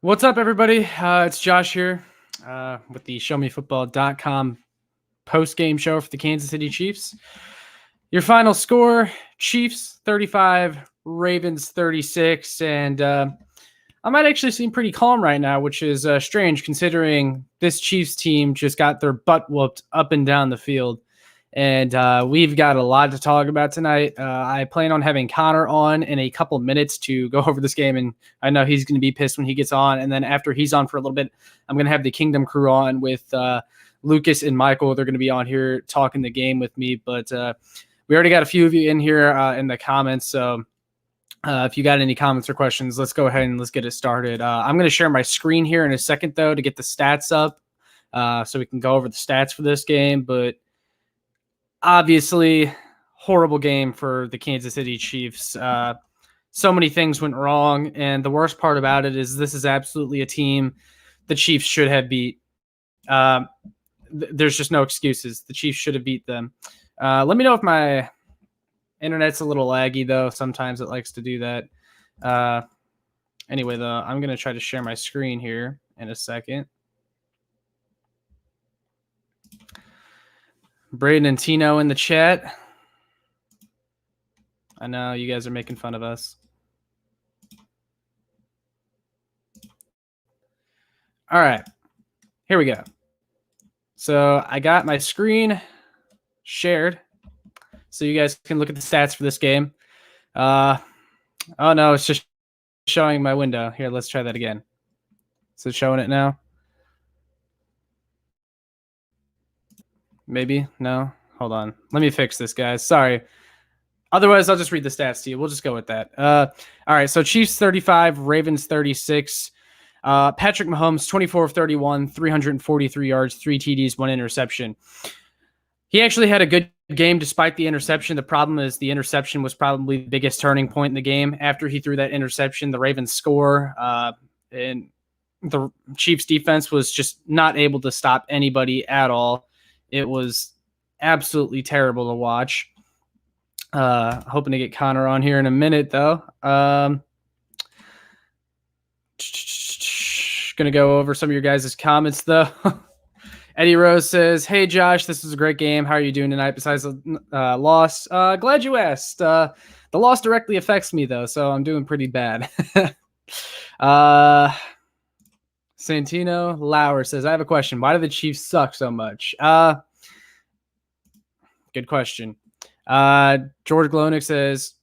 What's up, everybody? It's Josh here with the ShowMeFootball.com post-game show for the Kansas City Chiefs. Your final score, Chiefs 35, Ravens 36, and I might actually seem pretty calm right now, which is strange considering this Chiefs team just got their butt whooped up and down the field. And we've got a lot to talk about tonight. I plan on having Connor on in a couple minutes to go over this game, and I know he's going to be pissed when he gets on. And then after he's on for a little bit, I'm going to have the Kingdom crew on with Lucas and Michael. They're going to be on here talking the game with me. But we already got a few of you in here in the comments, so if you got any comments or questions, let's go ahead and let's get it started. I'm going to share my screen here in a second, though, to get the stats up so we can go over the stats for this game. But obviously, horrible game for the Kansas City Chiefs. So many things went wrong, and the worst part about it is this is absolutely a team the Chiefs should have beat. There's just no excuses. The Chiefs should have beat them. Let me know if my internet's a little laggy, though. Sometimes it likes to do that. Anyway, though, I'm going to try to share my screen here in a second. Braden and Tino in the chat. I know you guys are making fun of us. All right, here we go. So I got my screen shared so you guys can look at the stats for this game. Oh no, it's just showing my window. Here, let's try that again. Is it showing it now? Maybe? No? Hold on. Let me fix this, guys. Sorry. Otherwise, I'll just read the stats to you. We'll just go with that. All right, so Chiefs 35, Ravens 36. Patrick Mahomes, 24 of 31, 343 yards, 3 TDs, 1 interception. He actually had a good game despite the interception. The problem is the interception was probably the biggest turning point in the game. After he threw that interception, the Ravens score, and the Chiefs defense was just not able to stop anybody at all. It was absolutely terrible to watch. Hoping to get Connor on here in a minute, though. Going to go over some of your guys' comments, though. Eddie Rose says, "Hey, Josh, this was a great game. How are you doing tonight besides the loss? Glad you asked. The loss directly affects me, though, so I'm doing pretty bad." Santino Lauer says, "I have a question. Why do the Chiefs suck so much?" Good question. George Glonick says,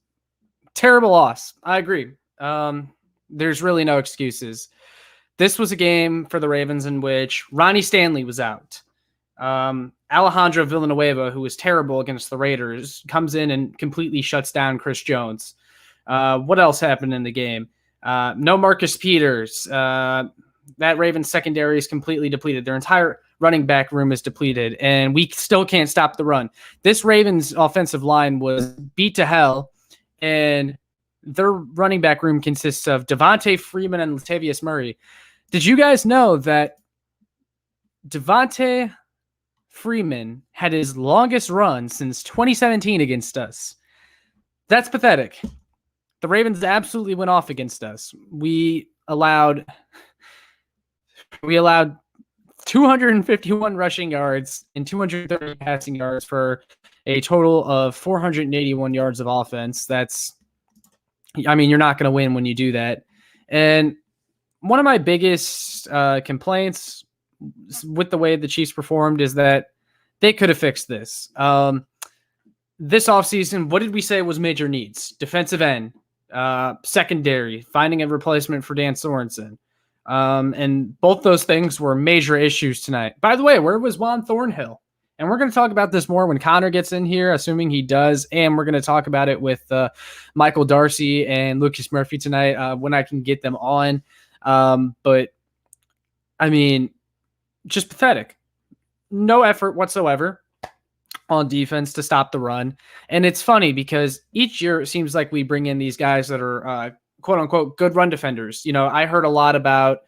"Terrible loss." I agree. There's really no excuses. This was a game for the Ravens in which Ronnie Stanley was out. Alejandro Villanueva, who was terrible against the Raiders, comes in and completely shuts down Chris Jones. What else happened in the game? No Marcus Peters. That Ravens secondary is completely depleted. Their entire running back room is depleted, and we still can't stop the run. This Ravens offensive line was beat to hell, and their running back room consists of Devontae Freeman and Latavius Murray. Did you guys know that Devontae Freeman had his longest run since 2017 against us? That's pathetic. The Ravens absolutely went off against us. We allowed 251 rushing yards and 230 passing yards for a total of 481 yards of offense. You're not going to win when you do that. And one of my biggest complaints with the way the Chiefs performed is that they could have fixed this. This offseason, what did we say was major needs? Defensive end, secondary, finding a replacement for Dan Sorensen. And both those things were major issues tonight. By the way, where was Juan Thornhill? And we're going to talk about this more when Connor gets in here, assuming he does. And we're going to talk about it with Michael Darcy and Lucas Murphy tonight when I can get them on. But, just pathetic. No effort whatsoever on defense to stop the run. And it's funny because each year it seems like we bring in these guys that are quote unquote good run defenders. I heard a lot about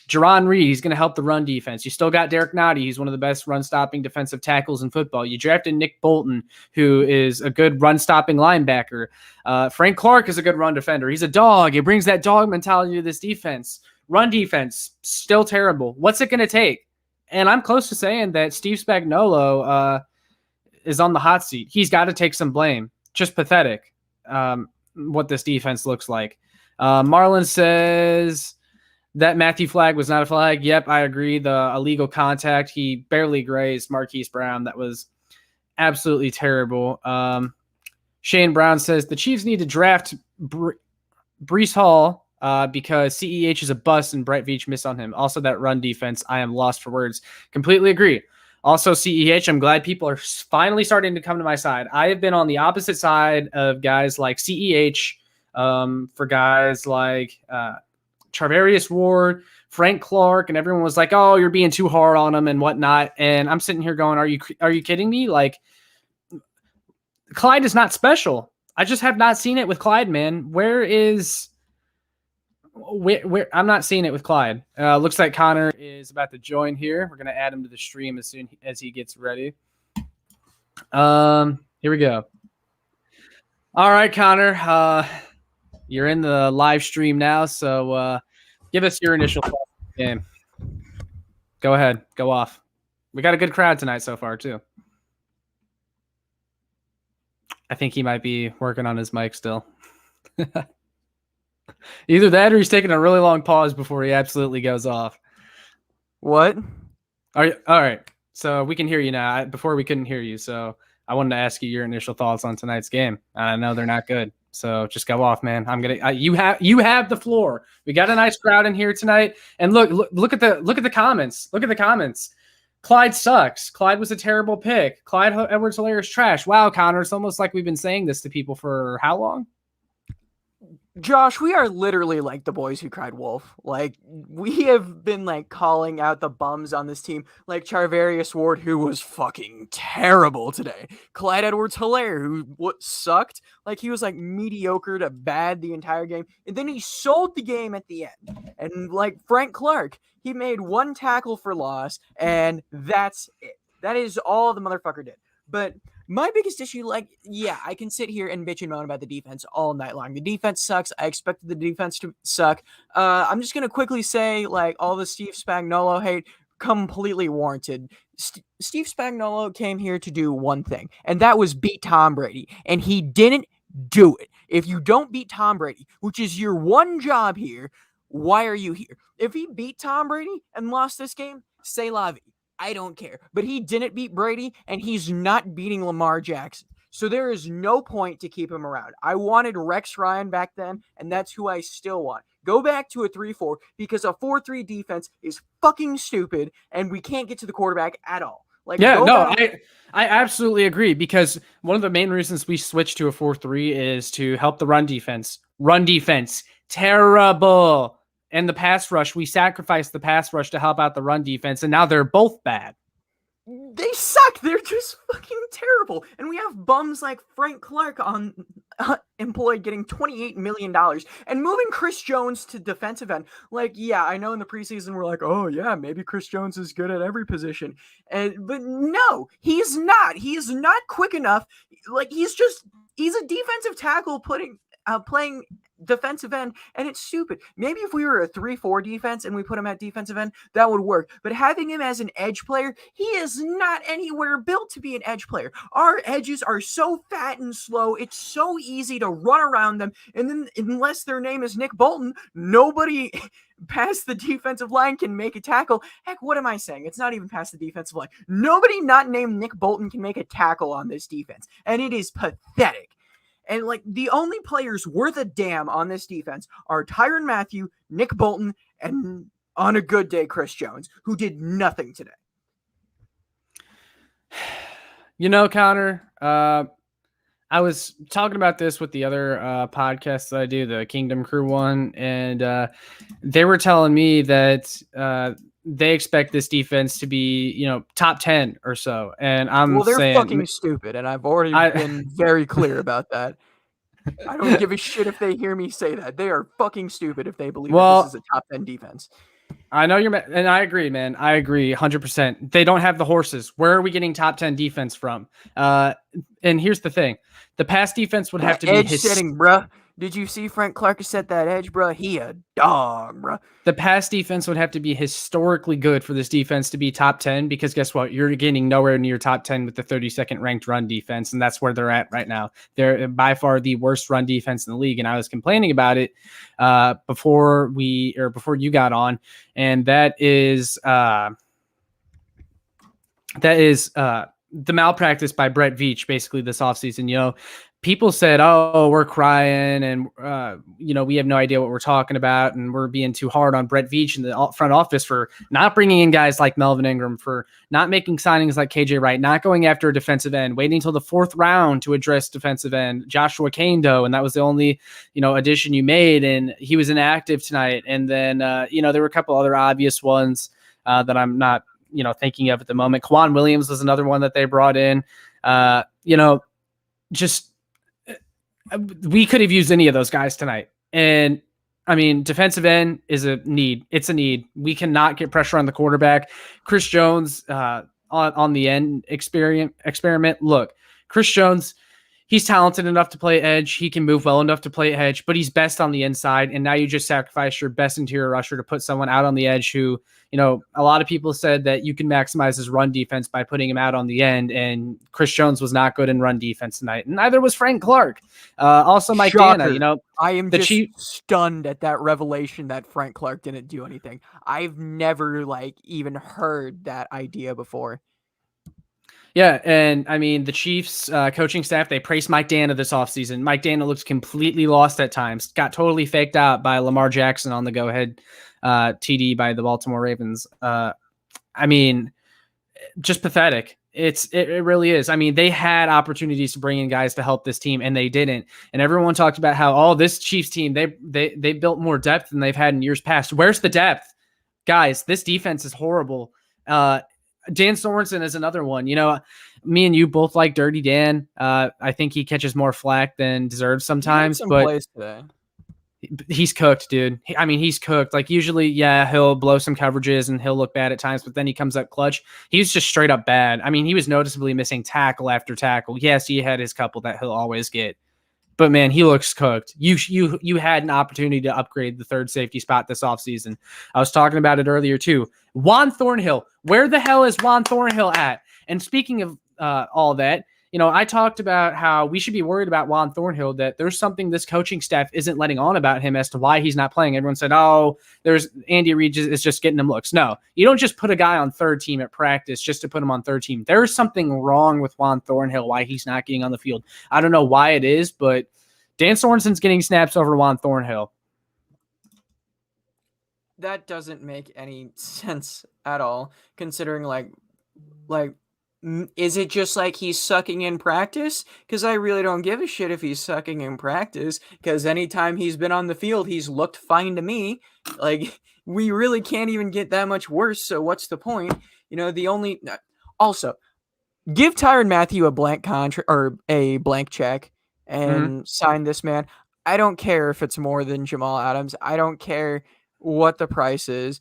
Jiron Reed, he's going to help the run defense. You still got Derek Nottie. He's one of the best run-stopping defensive tackles in football. You drafted Nick Bolton, who is a good run-stopping linebacker. Frank Clark is a good run defender. He's a dog. He brings that dog mentality to this defense. Run defense, still terrible. What's it going to take? And I'm close to saying that Steve Spagnuolo is on the hot seat. He's got to take some blame. Just pathetic what this defense looks like. Marlon says that Matthew Flagg was not a flag. Yep, I agree. The illegal contact, he barely grazed Marquise Brown. That was absolutely terrible. Shane Brown says the Chiefs need to draft Breece Hall because CEH is a bust and Brett Veach missed on him. Also, that run defense, I am lost for words. Completely agree. Also, CEH, I'm glad people are finally starting to come to my side. I have been on the opposite side of guys like CEH, for guys like Charvarius Ward, Frank Clark, and everyone was like, "Oh, you're being too hard on him and whatnot." And I'm sitting here going, "Are you kidding me? Like, Clyde is not special. I just have not seen it with Clyde, man. Where I'm not seeing it with Clyde. Looks like Connor is about to join here. We're gonna add him to the stream as soon as he gets ready. Here we go. All right, Connor. You're in the live stream now, so give us your initial thoughts on the game. Go ahead. Go off. We got a good crowd tonight so far, too. I think he might be working on his mic still. Either that or he's taking a really long pause before he absolutely goes off. What? All right. So we can hear you now. Before we couldn't hear you, so I wanted to ask you your initial thoughts on tonight's game. I know they're not good. So just go off, man. You have the floor. We got a nice crowd in here tonight. And look at the comments. Look at the comments. Clyde sucks. Clyde was a terrible pick. Clyde Edwards-Helaire is trash. Wow, Connor, it's almost like we've been saying this to people for how long? Josh, we are literally like the boys who cried wolf. Like, we have been like calling out the bums on this team, like Charvarius Ward, who was fucking terrible today. Clyde Edwards-Helaire, who sucked. Like, he was like mediocre to bad the entire game. And then he sold the game at the end. And like Frank Clark, he made one tackle for loss, and that's it. That is all the motherfucker did. But my biggest issue, I can sit here and bitch and moan about the defense all night long. The defense sucks. I expected the defense to suck. I'm just going to quickly say, all the Steve Spagnuolo hate, completely warranted. Steve Spagnuolo came here to do one thing, and that was beat Tom Brady, and he didn't do it. If you don't beat Tom Brady, which is your one job here, why are you here? If he beat Tom Brady and lost this game, say la vie. I don't care. But he didn't beat Brady, and he's not beating Lamar Jackson. So there is no point to keep him around. I wanted Rex Ryan back then, and that's who I still want. Go back to a 3-4 because a 4-3 defense is fucking stupid, and we can't get to the quarterback at all. I absolutely agree, because one of the main reasons we switched to a 4-3 is to help the run defense. Run defense, terrible. And the pass rush, we sacrificed the pass rush to help out the run defense, and now they're both bad. They suck. They're just fucking terrible. And we have bums like Frank Clark on employed getting $28 million and moving Chris Jones to defensive end. I know in the preseason we're like, oh yeah, maybe Chris Jones is good at every position. But no, he's not. He is not quick enough. He's a defensive tackle playing defensive end, and it's stupid. Maybe if we were a 3-4 defense and we put him at defensive end, that would work. But having him as an edge player, he is not anywhere built to be an edge player. Our edges are so fat and slow, it's so easy to run around them, and then unless their name is Nick Bolton, nobody past the defensive line can make a tackle. Heck, what am I saying? It's not even past the defensive line. Nobody not named Nick Bolton can make a tackle on this defense, and it is pathetic. And the only players worth a damn on this defense are Tyrann Mathieu, Nick Bolton, and on a good day, Chris Jones, who did nothing today. Connor, I was talking about this with the other podcasts that I do, the Kingdom Crew one, and they were telling me that they expect this defense to be, top 10 or so. And they're saying, fucking stupid. And I've already been very clear about that. I don't give a shit if they hear me say that. They are fucking stupid if they believe that this is a top 10 defense. I know and I agree, man. I agree 100%. They don't have the horses. Where are we getting top 10 defense from? And here's the thing. The pass defense would have to be edge setting, bruh. Did you see Frank Clark set that edge, bruh? He a dog, bruh. The pass defense would have to be historically good for this defense to be top 10, because guess what? You're getting nowhere near top 10 with the 32nd ranked run defense, and that's where they're at right now. They're by far the worst run defense in the league, and I was complaining about it before you got on, and that is the malpractice by Brett Veach basically this offseason. People said, oh, we're crying and, we have no idea what we're talking about. And we're being too hard on Brett Veach in the front office for not bringing in guys like Melvin Ingram, for not making signings like KJ Wright, not going after a defensive end, waiting until the 4th round to address defensive end, Joshua Kando. And that was the only, addition you made. And he was inactive tonight. And then, there were a couple other obvious ones that I'm not, thinking of at the moment. Quan Williams was another one that they brought in. We could have used any of those guys tonight. And I mean, defensive end is a need. It's a need. We cannot get pressure on the quarterback. Chris Jones on the end experiment. Look, Chris Jones, he's talented enough to play edge. He can move well enough to play edge, but he's best on the inside. And now you just sacrifice your best interior rusher to put someone out on the edge who, a lot of people said that you can maximize his run defense by putting him out on the end. And Chris Jones was not good in run defense tonight. And neither was Frank Clark. Also Mike Dana, I am stunned at that revelation that Frank Clark didn't do anything. I've never even heard that idea before. Yeah, and I mean, the Chiefs coaching staff, they praised Mike Dana this offseason. Mike Dana looks completely lost at times. Got totally faked out by Lamar Jackson on the go-ahead TD by the Baltimore Ravens. I mean, just pathetic. It really is. I mean, they had opportunities to bring in guys to help this team, and they didn't. And everyone talked about how, this Chiefs team, they built more depth than they've had in years past. Where's the depth? Guys, this defense is horrible. Dan Sorensen is another one. Me and you both like Dirty Dan. I think he catches more flack than deserves sometimes, but he's cooked, dude. He's cooked. Usually, yeah, he'll blow some coverages and he'll look bad at times, but then he comes up clutch. He's just straight up bad. He was noticeably missing tackle after tackle. Yes, he had his couple that he'll always get. But man, he looks cooked. You had an opportunity to upgrade the third safety spot this offseason. I was talking about it earlier too. Juan Thornhill, where the hell is Juan Thornhill at? And speaking of all that, I talked about how we should be worried about Juan Thornhill, that there's something this coaching staff isn't letting on about him as to why he's not playing. Everyone said, there's Andy Reid is just getting him looks. No, you don't just put a guy on third team at practice just to put him on third team. There's something wrong with Juan Thornhill, why he's not getting on the field. I don't know why it is, but Dan Sorensen's getting snaps over Juan Thornhill. That doesn't make any sense at all, considering is it just he's sucking in practice? Because I really don't give a shit if he's sucking in practice, because anytime he's been on the field, he's looked fine to me. We really can't even get that much worse, so what's the point? Also, give Tyrann Mathieu a blank contract or a blank check and sign this man. I don't care if it's more than Jamal Adams. I don't care what the price is.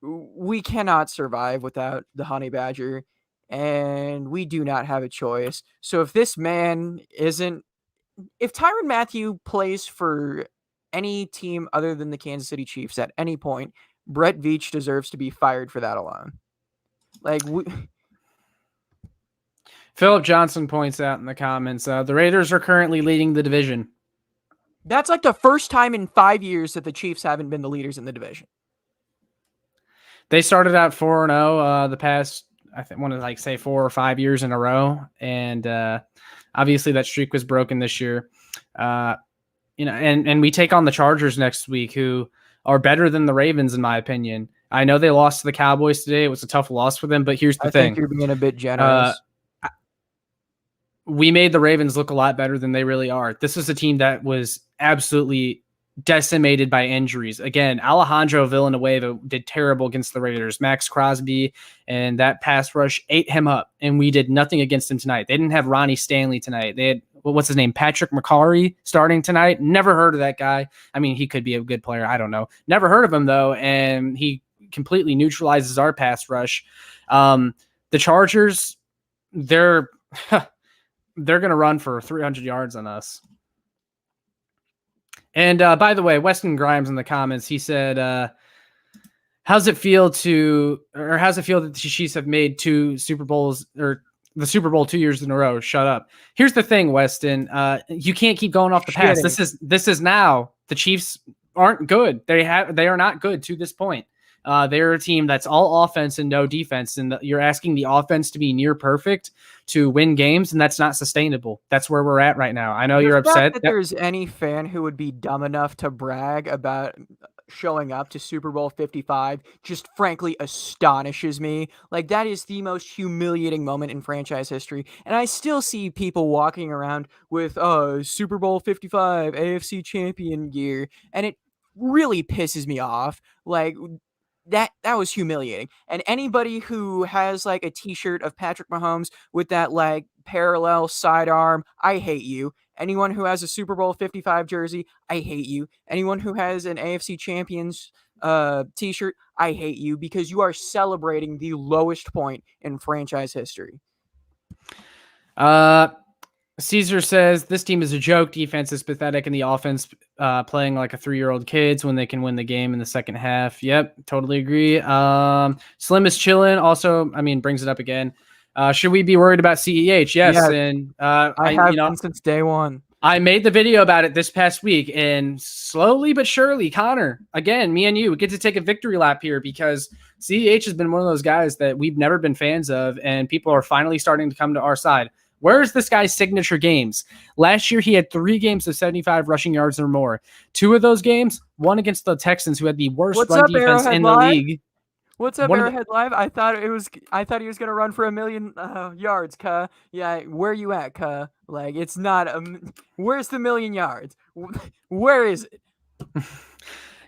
We cannot survive without the Honey Badger, and we do not have a choice. So if this man if Tyrann Mathieu plays for any team other than the Kansas City Chiefs at any point, Brett Veach deserves to be fired for that alone. Philip Johnson points out in the comments, the Raiders are currently leading the division. That's the first time in 5 years that the Chiefs haven't been the leaders in the division. They started out 4-0 the past, I want to say 4 or 5 years in a row. And obviously that streak was broken this year. And we take on the Chargers next week, who are better than the Ravens, in my opinion. I know they lost to the Cowboys today. It was a tough loss for them, but here's the thing. I think you're being a bit generous. We made the Ravens look a lot better than they really are. This is a team that was absolutely decimated by injuries. Again, Alejandro Villanueva did terrible against the Raiders. Max Crosby and that pass rush ate him up, and we did nothing against him tonight. They didn't have Ronnie Stanley tonight. They had, what's his name, Patrick McCarry starting tonight. Never heard of that guy. He could be a good player. I don't know. Never heard of him, though, and he completely neutralizes our pass rush. The Chargers, they're they're going to run for 300 yards on us. And by the way, Weston Grimes in the comments, he said, how's it feel that the Chiefs have made 2 Super Bowls, or the Super Bowl 2 years in a row? Shut up. Here's the thing, Weston. You can't keep going off the past. This is now. The Chiefs aren't good. They are not good to this point. They're a team that's all offense and no defense, and you're asking the offense to be near perfect to win games, and that's not sustainable. That's where we're at right now. I know you're upset that there's any fan who would be dumb enough to brag about showing up to Super Bowl 55 just frankly astonishes me. Like, that is the most humiliating moment in franchise history, and I still see people walking around with Super Bowl 55 AFC champion gear, and it really pisses me off. Like, that was humiliating. And anybody who has like a t-shirt of Patrick Mahomes with that like parallel sidearm, I hate you. Anyone who has a Super Bowl 55 jersey, I hate you. Anyone who has an AFC Champions t-shirt, I hate you, because you are celebrating the lowest point in franchise history. Caesar says this team is a joke. Defense is pathetic, and the offense playing like a 3-year-old kids when they can win the game in the second half. Yep, totally agree. Slim is chilling. Also, I mean, brings it up again. Should we be worried about CEH? Yes, and I have been since day one. I made the video about it this past week, and slowly but surely, Connor, again, me and you, we get to take a victory lap here, because CEH has been one of those guys that we've never been fans of, and people are finally starting to come to our side. Where's this guy's signature games? Last year, he had 3 games of 75 rushing yards or more. 2 of those games, one against the Texans, who had the worst run defense in the league. What's up, Arrowhead Live? I thought he was gonna run for 1 million yards, cuh. Yeah, where you at, cuh? Like, it's not where's the 1 million yards? Where is it?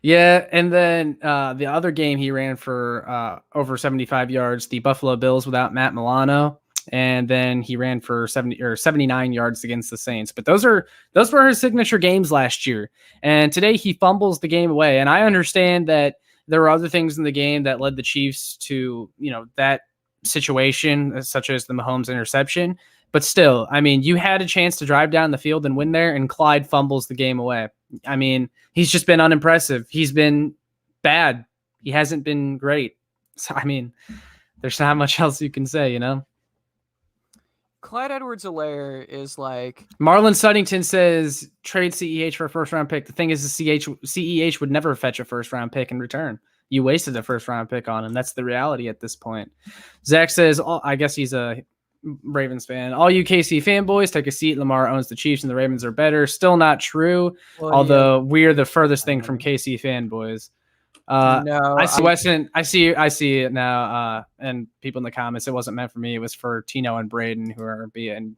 Yeah, and then the other game he ran for over 75 yards, the Buffalo Bills without Matt Milano. And then he ran for 79 yards against the Saints. But those were his signature games last year. And today he fumbles the game away. And I understand that there were other things in the game that led the Chiefs to, that situation, such as the Mahomes interception. But still, I mean, you had a chance to drive down the field and win there, and Clyde fumbles the game away. I mean, he's just been unimpressive. He's been bad. He hasn't been great. So, I mean, there's not much else you can say, Clyde Edwards-Helaire is like... Marlon Suddington says, trade CEH for a first-round pick. The thing is, CEH would never fetch a first-round pick in return. You wasted a first-round pick on him. That's the reality at this point. Zach says, I guess he's a Ravens fan. All you KC fanboys, take a seat. Lamar owns the Chiefs and the Ravens are better. Still not true, although we're the furthest thing from KC fanboys. No, I see Weston. I see it now. And people in the comments, it wasn't meant for me. It was for Tino and Braden, who are being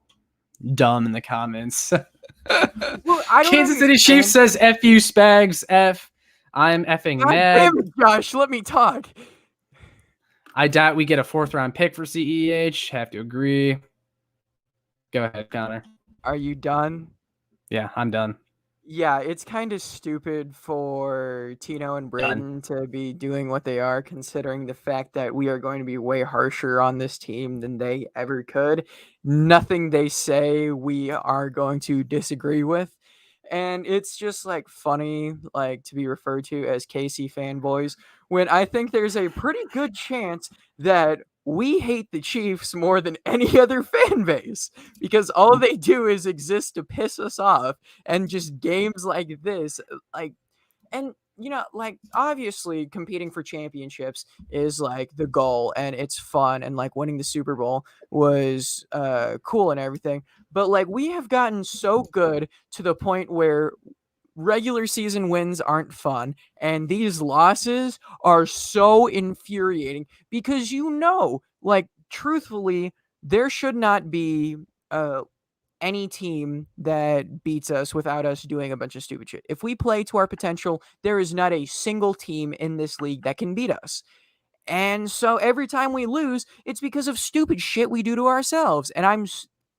dumb in the comments. Well, Kansas City Chiefs says F you Spags F. I'm effing mad. Damn it, Josh, let me talk. I doubt we get a 4th-round pick for CEH. Have to agree. Go ahead, Connor. Are you done? Yeah, I'm done. Yeah, it's kind of stupid for Tino and Braden to be doing what they are, considering the fact that we are going to be way harsher on this team than they ever could. Nothing they say we are going to disagree with. And it's just like funny, like, to be referred to as KC fanboys, when I think there's a pretty good chance that we hate the Chiefs more than any other fan base, because all they do is exist to piss us off, and just games like this, like, and like, obviously competing for championships is like the goal, and it's fun, and like winning the Super Bowl was cool and everything, but like, we have gotten so good to the point where regular season wins aren't fun, and these losses are so infuriating, because like, truthfully, there should not be any team that beats us without us doing a bunch of stupid shit. If we play to our potential, there is not a single team in this league that can beat us. And so every time we lose, it's because of stupid shit we do to ourselves. And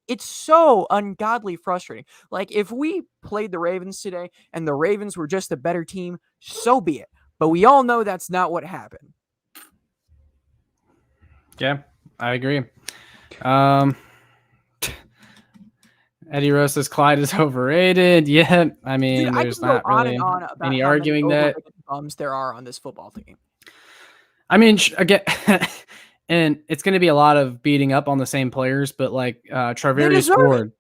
it's so ungodly frustrating. Like, if we played the Ravens today and the Ravens were just a better team, so be it. But we all know that's not what happened. Yeah, I agree. Eddie Rose says Clyde is overrated. Yeah, I mean, Dude, I there's can go not on really and on about any how many arguing that. overrated bums there are on this football team. I mean, again, and it's going to be a lot of beating up on the same players, but like They Charvarius deserve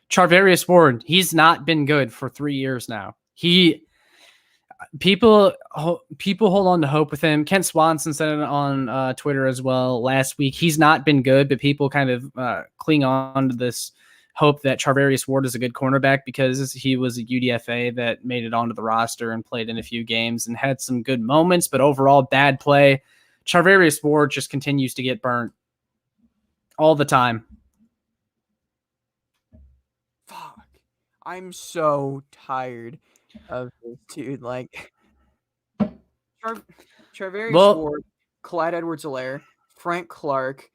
it. Ward, he's not been good for 3 years now. People hold on to hope with him. Kent Swanson said it on Twitter as well last week. He's not been good, but people kind of cling on to this hope that Charvarius Ward is a good cornerback because he was a UDFA that made it onto the roster and played in a few games and had some good moments, but overall bad play. Charvarius Ward just continues to get burnt all the time. Fuck. I'm so tired of this dude. Like, Charvarius Ward, Clyde Edwards-Helaire, Frank Clark.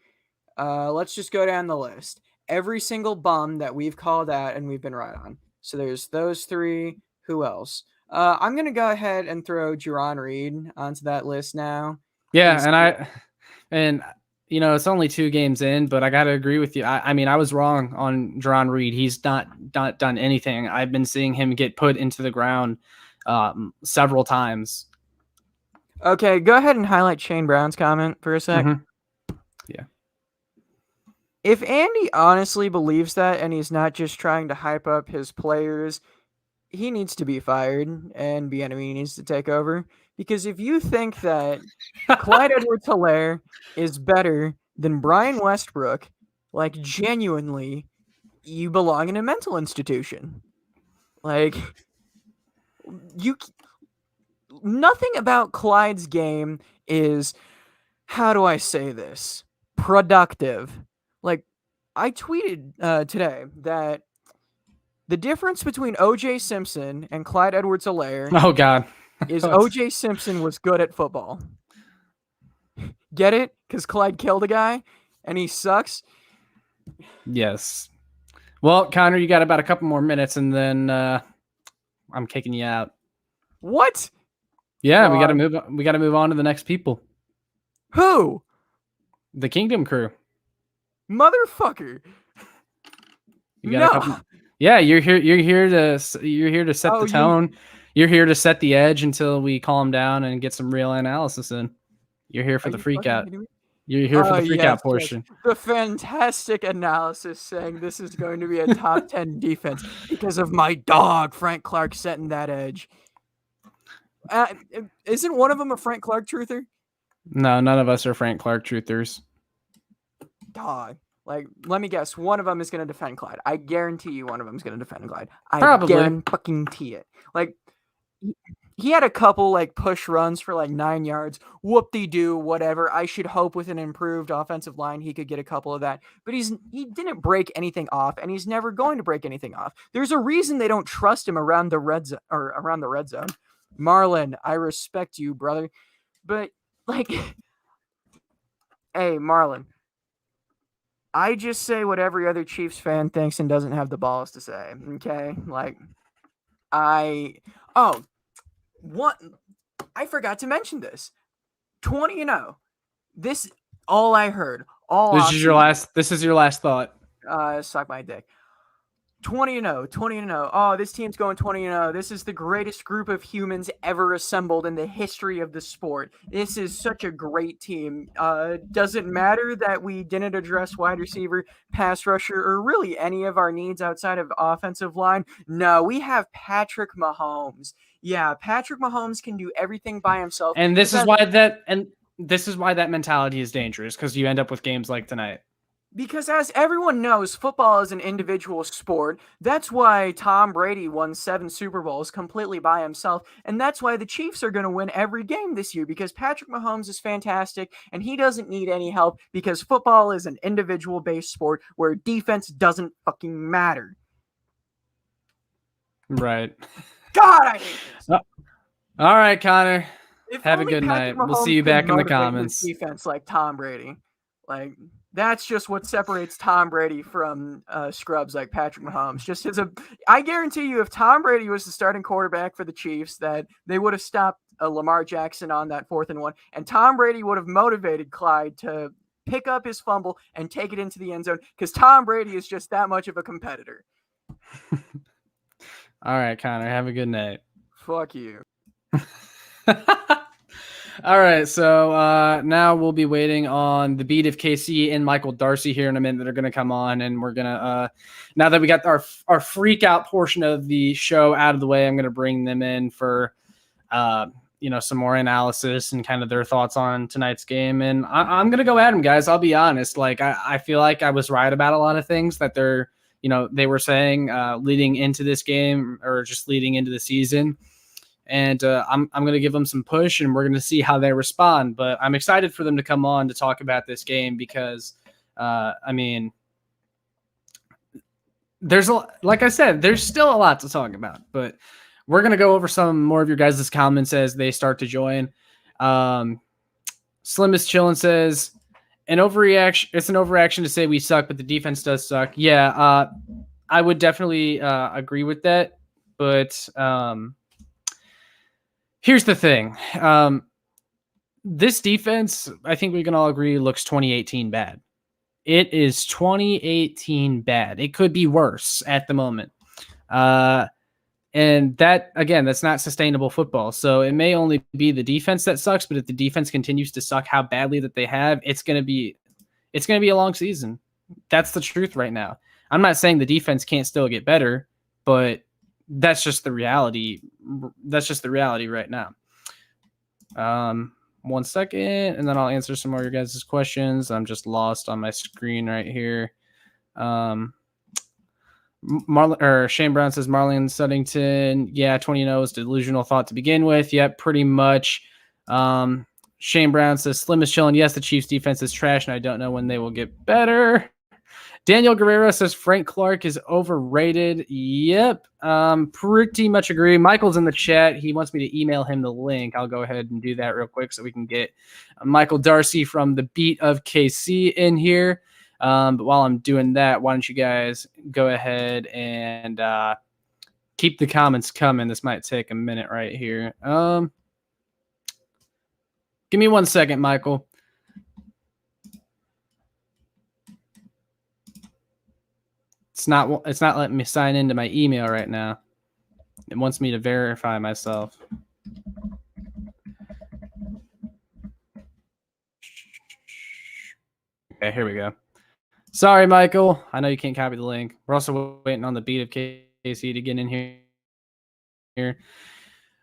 Let's just go down the list. Every single bum that we've called out and we've been right on. So there's those three. Who else? I'm going to go ahead and throw Jiron Reed onto that list now. Yeah, and you know, it's only 2 games in, but I got to agree with you. I mean, I was wrong on Jiron Reed. He's not done anything. I've been seeing him get put into the ground several times. Okay, go ahead and highlight Shane Brown's comment for a sec. Mm-hmm. Yeah. If Andy honestly believes that and he's not just trying to hype up his players, he needs to be fired and Bieniemy needs to take over. Because if you think that Clyde Edwards-Helaire is better than Brian Westbrook, like genuinely, you belong in a mental institution. Like, nothing about Clyde's game is, how do I say this, productive. Like, I tweeted today that the difference between O.J. Simpson and Clyde Edwards-Helaire Oh God, is O.J. Simpson was good at football. Get it? Because Clyde killed a guy and he sucks. Yes. Well, Connor, you got about a couple more minutes, and then I'm kicking you out. What? Yeah, God. We got to move on to the next people. Who? The Kingdom Crew. Motherfucker. Yeah, you're here to set the tone. You're here to set the edge until we calm down and get some real analysis in. You're here for the freak out. You're here for the freak out portion. Yes. The fantastic analysis saying this is going to be a top 10 defense because of my dog, Frank Clark, setting that edge. Isn't one of them a Frank Clark truther? No, none of us are Frank Clark truthers. Dog. Like, let me guess. One of them is going to defend Clyde. I guarantee you one of them is going to defend Clyde. Probably. I guarantee it. Like, he had a couple, like, push runs for, like, 9 yards. Whoop-de-doo, whatever. I should hope with an improved offensive line he could get a couple of that. But he didn't break anything off, and he's never going to break anything off. There's a reason they don't trust him around the red zone. Marlon, I respect you, brother. But, like, hey, Marlon. I just say what every other Chiefs fan thinks and doesn't have the balls to say, okay? Like, I forgot to mention this. 20-0. This, all I heard. This is your last thought. Suck my dick. 20-0. Oh, this team's going 20-0. This is the greatest group of humans ever assembled in the history of the sport. This is such a great team. Does it matter that we didn't address wide receiver, pass rusher, or really any of our needs outside of offensive line? No, we have Patrick Mahomes. Yeah, Patrick Mahomes can do everything by himself. And this is why that mentality is dangerous, because you end up with games like tonight. Because as everyone knows, football is an individual sport. That's why Tom Brady won 7 Super Bowls completely by himself. And that's why the Chiefs are going to win every game this year, because Patrick Mahomes is fantastic and he doesn't need any help, because football is an individual-based sport where defense doesn't fucking matter. Right. God, I hate this. All right, Connor. Have a good night. We'll see you back in the comments. Defense like Tom Brady. Like, that's just what separates Tom Brady from scrubs like Patrick Mahomes. I guarantee you, if Tom Brady was the starting quarterback for the Chiefs, that they would have stopped Lamar Jackson on that 4th and 1, and Tom Brady would have motivated Clyde to pick up his fumble and take it into the end zone because Tom Brady is just that much of a competitor. All right, Connor, have a good night. Fuck you. All right, so now we'll be waiting on the beat of KC and Michael Darcy here in a minute that are going to come on, and we're going to, now that we got our freak out portion of the show out of the way, I'm going to bring them in for, some more analysis and kind of their thoughts on tonight's game. And I'm going to go at them, guys. I'll be honest. Like, I feel like I was right about a lot of things that they were saying leading into this game or just leading into the season. And I'm going to give them some push, and we're going to see how they respond. But I'm excited for them to come on to talk about this game because, like I said, there's still a lot to talk about. But we're going to go over some more of your guys' comments as they start to join. Slim is chillin' says, it's an overreaction to say we suck, but the defense does suck. Yeah, I would definitely agree with that. But here's the thing. This defense, I think we can all agree, looks 2018 bad. It is 2018 bad. It could be worse at the moment. And that, again, that's not sustainable football. So it may only be the defense that sucks, but if the defense continues to suck how badly that they have, it's going to be a long season. That's the truth right now. I'm not saying the defense can't still get better, but that's just the reality. That's just the reality right now. 1 second, and then I'll answer some more of your guys' questions. I'm just lost on my screen right here. Shane Brown says Marlon Suttington. Yeah, 20-0 is delusional thought to begin with. Yep, pretty much. Shane Brown says Slim is chilling. Yes, the Chiefs defense is trash, and I don't know when they will get better. Daniel Guerrero says Frank Clark is overrated. Yep, pretty much agree. Michael's in the chat. He wants me to email him the link. I'll go ahead and do that real quick so we can get Michael Darcy from the Beat of KC in here. But while I'm doing that, why don't you guys go ahead and keep the comments coming. This might take a minute right here. Give me 1 second, Michael. It's not letting me sign into my email right now. It wants me to verify myself. Okay, here we go. Sorry, Michael. I know you can't copy the link. We're also waiting on the Beat of KC to get in here.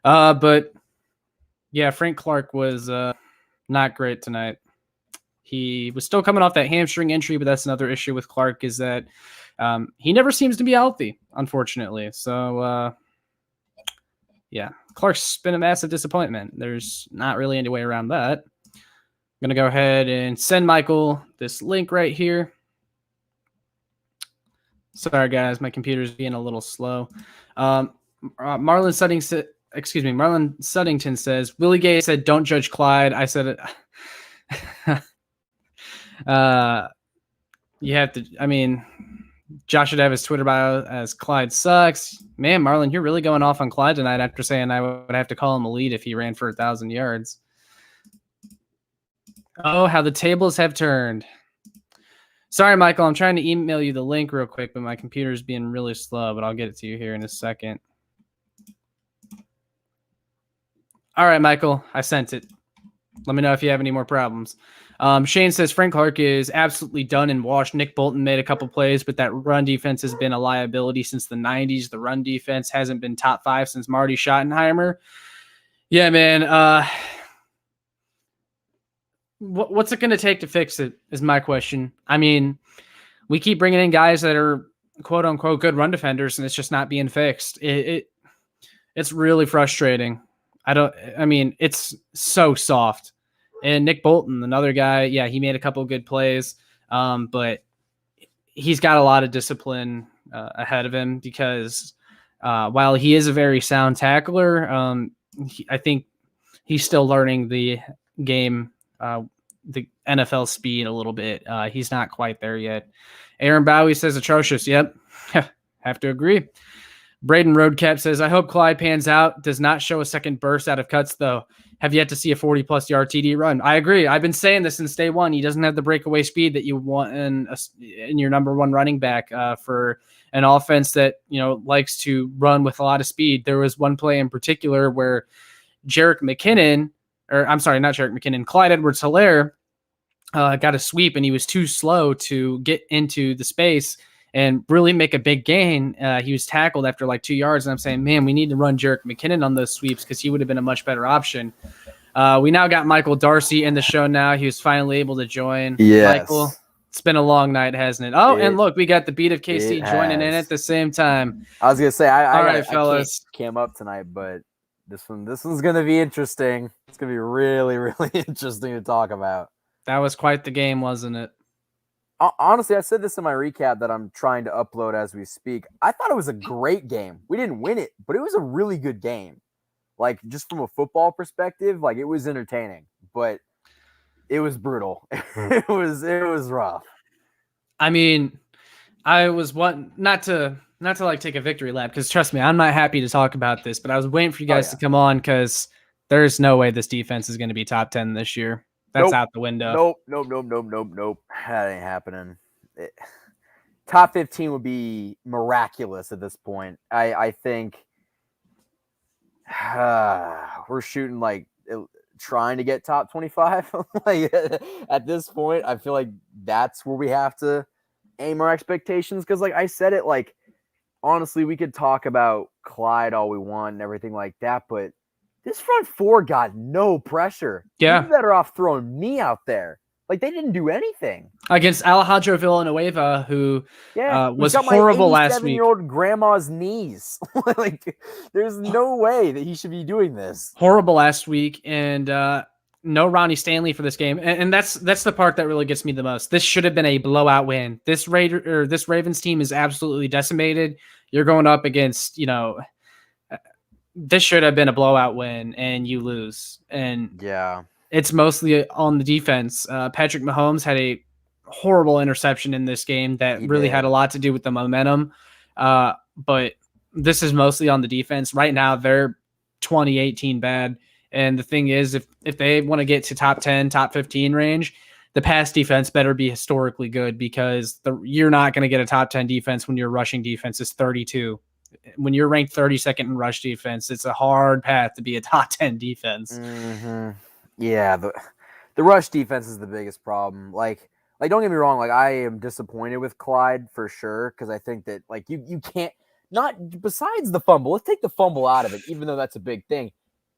But yeah, Frank Clark was not great tonight. He was still coming off that hamstring injury, but that's another issue with Clark is that he never seems to be healthy, unfortunately. So, yeah, Clark's been a massive disappointment. There's not really any way around that. I'm going to go ahead and send Michael this link right here. Sorry, guys, my computer's being a little slow. Marlon Suttington says, Willie Gay said, don't judge Clyde. I said it. You have to, Josh should have his Twitter bio as Clyde sucks. Man, Marlon, you're really going off on Clyde tonight after saying I would have to call him elite if he ran for 1,000 yards. Oh, how the tables have turned. Sorry, Michael, I'm trying to email you the link real quick, but my computer is being really slow, but I'll get it to you here in a second. All right, Michael, I sent it. Let me know if you have any more problems. Shane says Frank Clark is absolutely done and washed. Nick Bolton made a couple plays, but that run defense has been a liability since the 90s. The run defense hasn't been top 5 since Marty Schottenheimer. Yeah, man. What's it going to take to fix it is my question. We keep bringing in guys that are quote unquote good run defenders, and it's just not being fixed. It's really frustrating. It's so soft. And Nick Bolton, another guy, yeah, he made a couple of good plays, but he's got a lot of discipline ahead of him because while he is a very sound tackler, I think he's still learning the game, the NFL speed a little bit. He's not quite there yet. Aaron Bowie says atrocious. Yep, have to agree. Braden Roadcap says, I hope Clyde pans out. Does not show a second burst out of cuts, though. Have yet to see a 40-plus yard TD run. I agree. I've been saying this since day one. He doesn't have the breakaway speed that you want in your number one running back for an offense that, likes to run with a lot of speed. There was one play in particular where Clyde Edwards-Helaire got a sweep, and he was too slow to get into the space and really make a big gain. He was tackled after like 2 yards, and I'm saying, man, we need to run Jerick McKinnon on those sweeps because he would have been a much better option. We now got Michael Darcy in the show now. He was finally able to join. Yes. Michael, it's been a long night, hasn't it? Oh, and look, we got the beat of KC joining in at the same time. I was going to say, I fellas. Came up tonight, but this one's going to be interesting. It's going to be really, really interesting to talk about. That was quite the game, wasn't it? Honestly, I said this in my recap that I'm trying to upload as we speak. I thought it was a great game. We didn't win it, but it was a really good game. Like, just from a football perspective, like, it was entertaining, but it was brutal. It was rough. I mean, I was not to like take a victory lap, because trust me, I'm not happy to talk about this, but I was waiting for you guys to come on because there's no way this defense is going to be top 10 this year. That's out the window. Nope. That ain't happening. Top 15 would be miraculous at this point. I think we're shooting like trying to get top 25. Like at this point, I feel like that's where we have to aim our expectations. Because like I said it, like honestly, we could talk about Clyde all we want and everything like that, but this front four got no pressure. Yeah. You're better off throwing me out there. Like, they didn't do anything. Against Alejandro Villanueva, who was horrible last week. 87-year-old grandma's knees. Like, there's no way that he should be doing this. Horrible last week, and no Ronnie Stanley for this game. And that's the part that really gets me the most. This should have been a blowout win. This Ravens team is absolutely decimated. You're going up against, this should have been a blowout win, and you lose. And yeah, it's mostly on the defense. Patrick Mahomes had a horrible interception in this game that really had a lot to do with the momentum. But this is mostly on the defense. Right now, they're 2018 bad. And the thing is, if they want to get to top 10, top 15 range, the pass defense better be historically good, because you're not going to get a top 10 defense when your rushing defense is 32. When you're ranked 32nd in rush defense, it's a hard path to be a top 10 defense. Mm-hmm. Yeah, the rush defense is the biggest problem. Like don't get me wrong, like I am disappointed with Clyde for sure, because I think that like you can't, not besides the fumble. Let's take the fumble out of it, even though that's a big thing.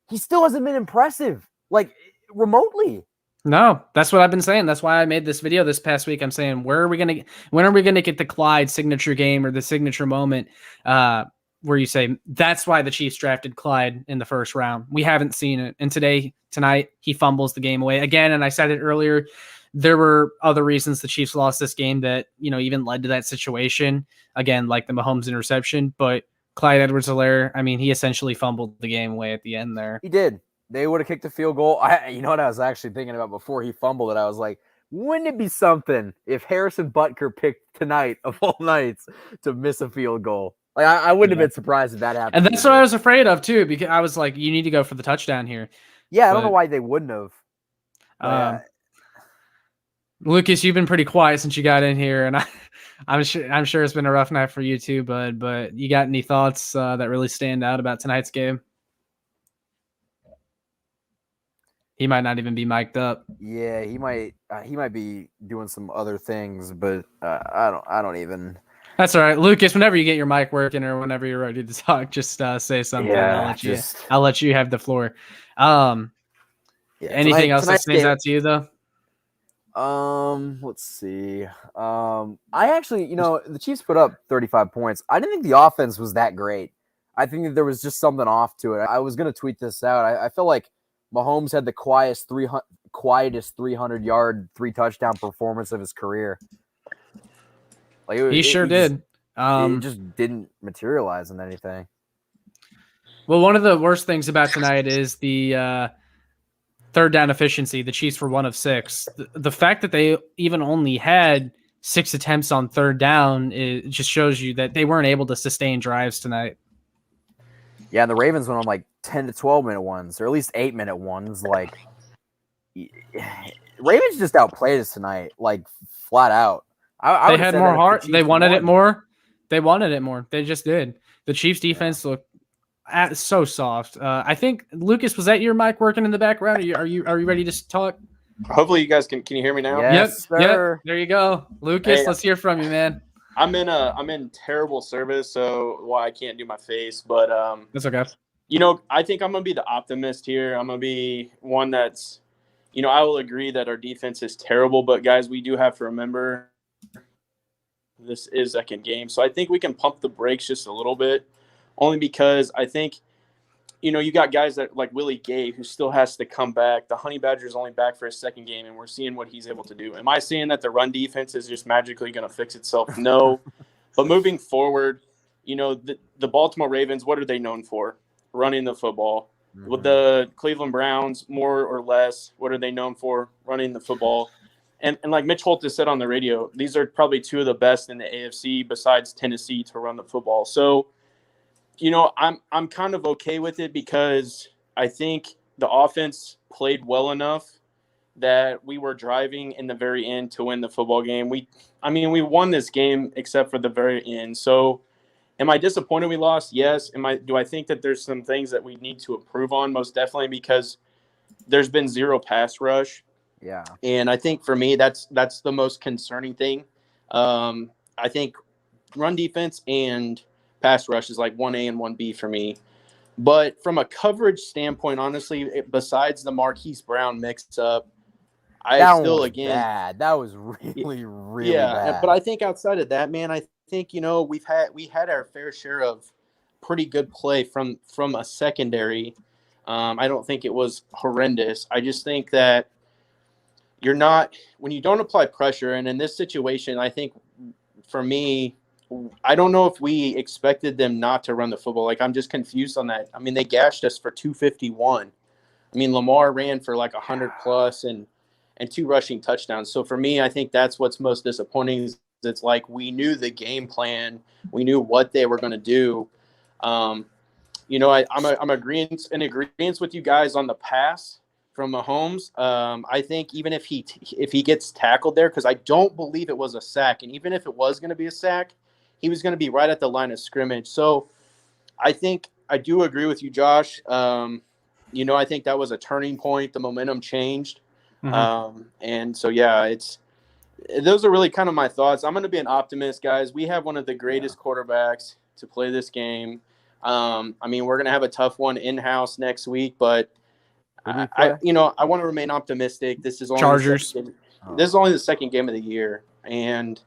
He still hasn't been impressive, like remotely. No, that's what I've been saying. That's why I made this video this past week. I'm saying, when are we gonna get the Clyde signature game or the signature moment where you say that's why the Chiefs drafted Clyde in the first round? We haven't seen it. And tonight, he fumbles the game away again. And I said it earlier, there were other reasons the Chiefs lost this game that, even led to that situation. Again, like the Mahomes interception, but Clyde Edwards-Helaire, I mean, he essentially fumbled the game away at the end there. He did. They would have kicked a field goal. You know what I was actually thinking about before he fumbled it? I was like, wouldn't it be something if Harrison Butker picked tonight of all nights to miss a field goal? Like I wouldn't have been surprised if that happened. And that's what I was afraid of too, because I was like, you need to go for the touchdown here. Yeah, I don't know why they wouldn't have. Lucas, you've been pretty quiet since you got in here, and I'm sure it's been a rough night for you too, bud. But you got any thoughts that really stand out about tonight's game? He might not even be mic'd up. Yeah, he might be doing some other things, but I don't even. That's all right, Lucas. Whenever you get your mic working or whenever you're ready to talk, just say something. Yeah, I'll let you have the floor. Anything else that stands out to you though? Let's see. I actually, the Chiefs put up 35 points. I didn't think the offense was that great. I think that there was just something off to it. I was gonna tweet this out. I feel like Mahomes had the quietest 300-yard, 3-touchdown performance of his career. Like he sure did. It just didn't materialize in anything. Well, one of the worst things about tonight is the third down efficiency. The Chiefs were 1 of 6. The fact that they even only had 6 attempts on third down, it just shows you that they weren't able to sustain drives tonight. Yeah, and the Ravens went on like 10 to 12-minute ones, or at least 8-minute ones. Like, Ravens just outplayed us tonight, like flat out. I They had more heart. They wanted it more. They wanted it more. They just did. The Chiefs defense looked so soft. I think Lucas, was that your mic working in the background? Are you ready to talk? Hopefully you guys can you hear me now? Yes, sir. Yep. There you go. Lucas, Hey, let's hear from you, man. I'm in terrible service, so I can't do my face, but That's okay. I think I'm gonna be the optimist here. I'm gonna be one that's I will agree that our defense is terrible, but guys, we do have to remember this is second game. So I think we can pump the brakes just a little bit, only because I think you got guys that like Willie Gay, who still has to come back. The Honey Badger is only back for his second game, and we're seeing what he's able to do. Am I saying that the run defense is just magically going to fix itself? No. But moving forward, the Baltimore Ravens, what are they known for? Running the football. Mm-hmm. With the Cleveland Browns, more or less, what are they known for? Running the football. And like Mitch Holt has said on the radio, these are probably two of the best in the AFC besides Tennessee to run the football. So, I'm kind of okay with it because I think the offense played well enough that we were driving in the very end to win the football game. We won this game except for the very end. So am I disappointed we lost? Yes. Do I think that there's some things that we need to improve on? Most definitely, because there's been zero pass rush. Yeah. And I think for me, that's the most concerning thing. I think run defense and pass rush is like 1A and 1B for me. But from a coverage standpoint, honestly, besides the Marquise Brown mix-up, bad. That was really, really bad. But I think outside of that, man, I think we had our fair share of pretty good play from a secondary. I don't think it was horrendous. I just think that when you don't apply pressure, and in this situation, I think for me, I don't know if we expected them not to run the football. Like, I'm just confused on that. I mean, they gashed us for 251. I mean, Lamar ran for like 100 plus and 2 rushing touchdowns. So for me, I think that's what's most disappointing. It's like we knew the game plan, we knew what they were going to do. I'm in agreement with you guys on the pass from Mahomes. I think even if he gets tackled there, because I don't believe it was a sack, and even if it was going to be a sack, he was going to be right at the line of scrimmage. So I think I do agree with you, Josh. I think that was a turning point. The momentum changed. Mm-hmm. And so, yeah, those are really kind of my thoughts. I'm going to be an optimist, guys. We have one of the greatest quarterbacks to play this game. We're going to have a tough one in-house next week, but I want to remain optimistic. This is only Chargers. This is only the second game of the year. And,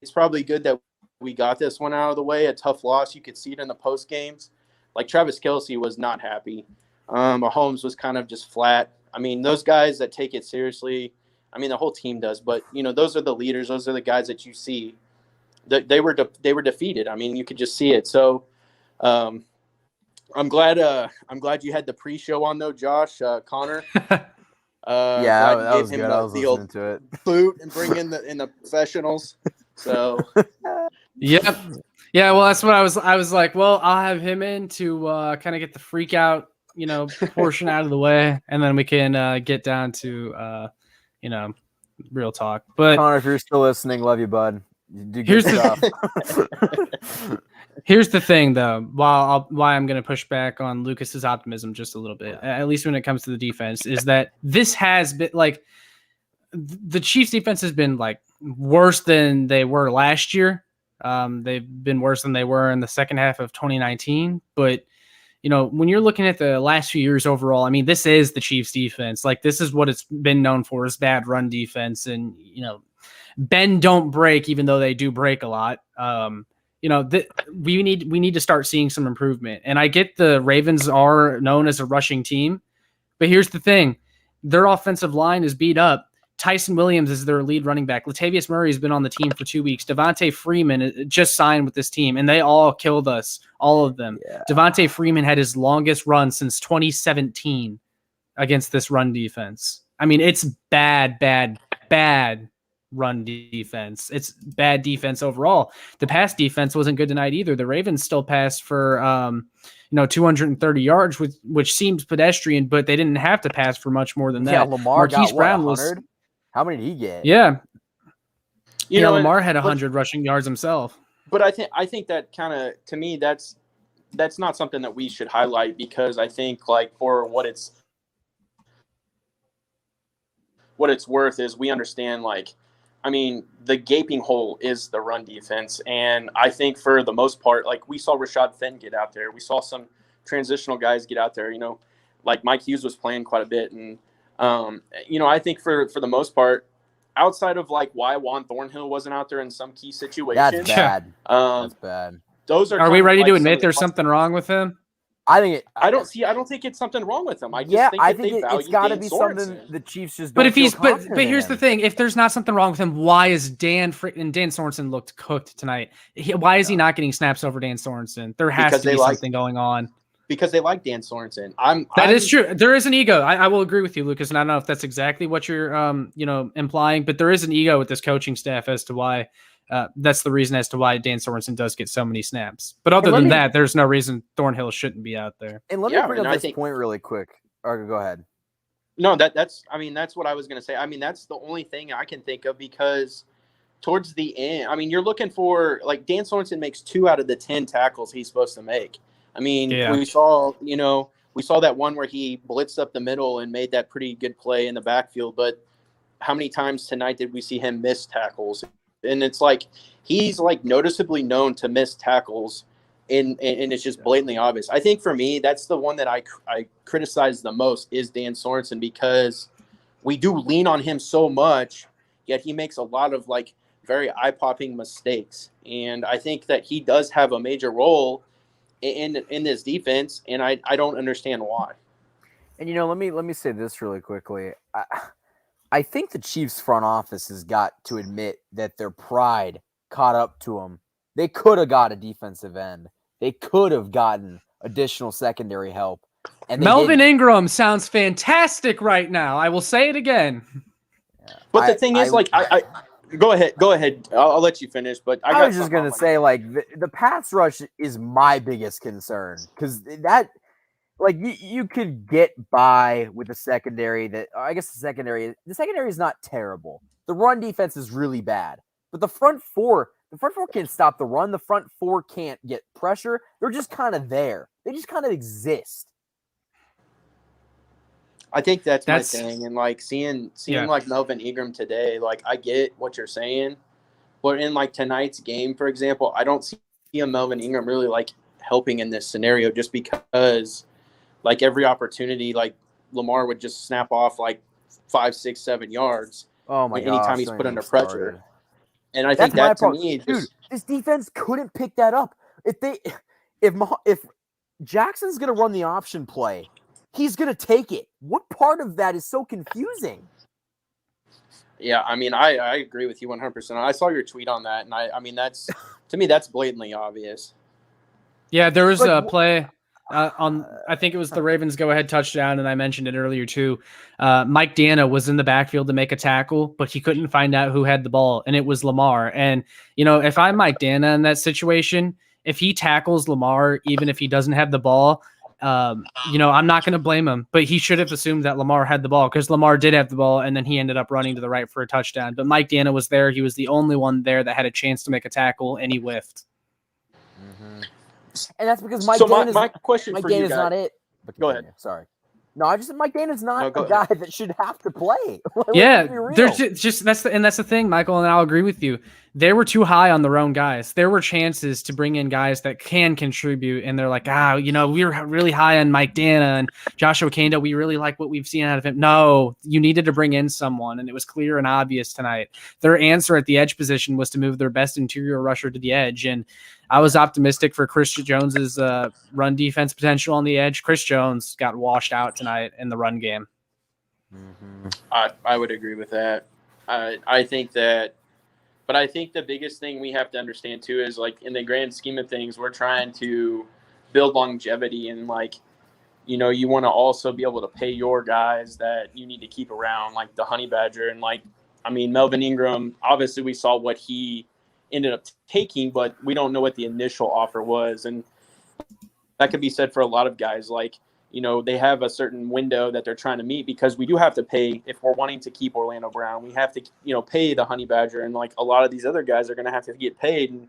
it's probably good that we got this one out of the way. A tough loss. You could see it in the post games. Like Travis Kelce was not happy. Mahomes was kind of just flat. I mean, those guys that take it seriously, the whole team does. But those are the leaders. Those are the guys that you see. They were defeated. You could just see it. So, I'm glad you had the pre-show on though, Josh. Connor. That was good. I was listening to it. Boot and bring in the professionals. So, yep. Yeah, well, that's what I was like, well, I'll have him in to kind of get the freak out, portion out of the way, and then we can get down to, real talk. But Connor, if you're still listening, love you, bud. You do good stuff. Here's the thing, though. Why I'm going to push back on Lucas's optimism just a little bit, at least when it comes to the defense, is that this has been like the Chiefs' defense has been like worse than they were last year. They've been worse than they were in the second half of 2019. But, when you're looking at the last few years overall, this is the Chiefs' defense. Like, this is what it's been known for, is bad run defense. And, bend don't break, even though they do break a lot. We need to start seeing some improvement. And I get the Ravens are known as a rushing team, but here's the thing. Their offensive line is beat up. Tyson Williams is their lead running back. Latavius Murray has been on the team for 2 weeks. Devontae Freeman just signed with this team, and they all killed us, all of them. Yeah. Devontae Freeman had his longest run since 2017 against this run defense. It's bad, bad, bad. run defense. It's bad defense overall. The pass defense wasn't good tonight either. The Ravens still passed for 230 yards, which seems pedestrian, but they didn't have to pass for much more than that. Yeah, Lamar Marquise got Brown 100? How many did he get? Yeah. You know, Lamar had 100 rushing yards himself. But I think that kind of, to me, that's not something that we should highlight, because I think, like, for what it's worth is we understand, like, I mean, the gaping hole is the run defense. And I think for the most part, like, we saw Rashad Fenton get out there. We saw some transitional guys get out there, like Mike Hughes was playing quite a bit. And, I think for the most part, outside of, like, why Juan Thornhill wasn't out there in some key situations. That's bad. That's bad. Those are we ready to admit there's something wrong with him? I don't think it's something wrong with him. I think it's got to be something the Chiefs just don't. But if he's but here's the thing: if there's not something wrong with him, why is Dan Sorensen looked cooked tonight? Why is he not getting snaps over Dan Sorensen? There has to be something going on. Because they like Dan Sorensen. That is true. There is an ego. I will agree with you, Lucas, and I don't know if that's exactly what you're implying, but there is an ego with this coaching staff as to why. That's the reason as to why Dan Sorensen does get so many snaps. But other than that, there's no reason Thornhill shouldn't be out there. And let me bring up this point really quick. Or go ahead. No, that's what I was going to say. I mean, that's the only thing I can think of, because towards the end, I mean, you're looking for, like, Dan Sorensen makes 2 out of the 10 tackles he's supposed to make. I mean, we saw that one where he blitzed up the middle and made that pretty good play in the backfield. But how many times tonight did we see him miss tackles? And it's like he's, like, noticeably known to miss tackles, and it's just blatantly obvious. I think for me, that's the one that I criticize the most is Dan Sorensen, because we do lean on him so much, yet he makes a lot of, like, very eye-popping mistakes. And I think that he does have a major role in this defense, and I don't understand why. And let me say this really quickly. I think the Chiefs front office has got to admit that their pride caught up to them. They could have got a defensive end. They could have gotten additional secondary help. And Melvin Ingram sounds fantastic right now. I will say it again. But the thing is, I go ahead. I'll let you finish. But I was just going to say, like, the pass rush is my biggest concern, because that – like, you could get by with a secondary that, I guess the secondary is not terrible. The run defense is really bad. But the front four can't stop the run. The front 4 can't get pressure. They're just kind of there. They just kind of exist. I think that's my thing. And, like, seeing like Melvin Ingram today, like, I get what you're saying. But in, like, tonight's game, for example, I don't see a Melvin Ingram really, like, helping in this scenario, just because – like, every opportunity, like, Lamar would just snap off, like, 5, 6, 7 yards. Oh my god! Anytime he's put under pressure, and I think that, to me, dude, this defense couldn't pick that up. If Jackson's gonna run the option play, he's gonna take it. What part of that is so confusing? Yeah, I mean, I agree with you 100%. I saw your tweet on that, and I mean, that's, to me, that's blatantly obvious. Yeah, there was a play. I think it was the Ravens go-ahead touchdown, and I mentioned it earlier too. Mike Dana was in the backfield to make a tackle, but he couldn't find out who had the ball, and it was Lamar. And, if I'm Mike Dana in that situation, if he tackles Lamar, even if he doesn't have the ball, I'm not going to blame him. But he should have assumed that Lamar had the ball, because Lamar did have the ball, and then he ended up running to the right for a touchdown. But Mike Dana was there. He was the only one there that had a chance to make a tackle, and he whiffed. Mm-hmm. And that's because Mike Dana's not it. But go ahead. Sorry. No, I just said Mike Dana's not a guy that should have to play. Yeah, there's just that's the thing, Michael, and I'll agree with you. They were too high on their own guys. There were chances to bring in guys that can contribute, and they're like, we were really high on Mike Dana and Joshua Kanda. We really like what we've seen out of him. No, you needed to bring in someone, and it was clear and obvious tonight. Their answer at the edge position was to move their best interior rusher to the edge, and I was optimistic for Chris Jones's run defense potential on the edge. Chris Jones got washed out tonight in the run game. Mm-hmm. I would agree with that. I think that, but I think the biggest thing we have to understand too is, like, in the grand scheme of things, we're trying to build longevity, and, like, you want to also be able to pay your guys that you need to keep around, like the Honey Badger, and, like, I mean, Melvin Ingram, obviously we saw what he ended up taking, but we don't know what the initial offer was. And that could be said for a lot of guys. Like, you know, they have a certain window that they're trying to meet, because we do have to pay, if we're wanting to keep Orlando Brown, we have to, you know, pay the Honey Badger. And like a lot of these other guys are going to have to get paid. And,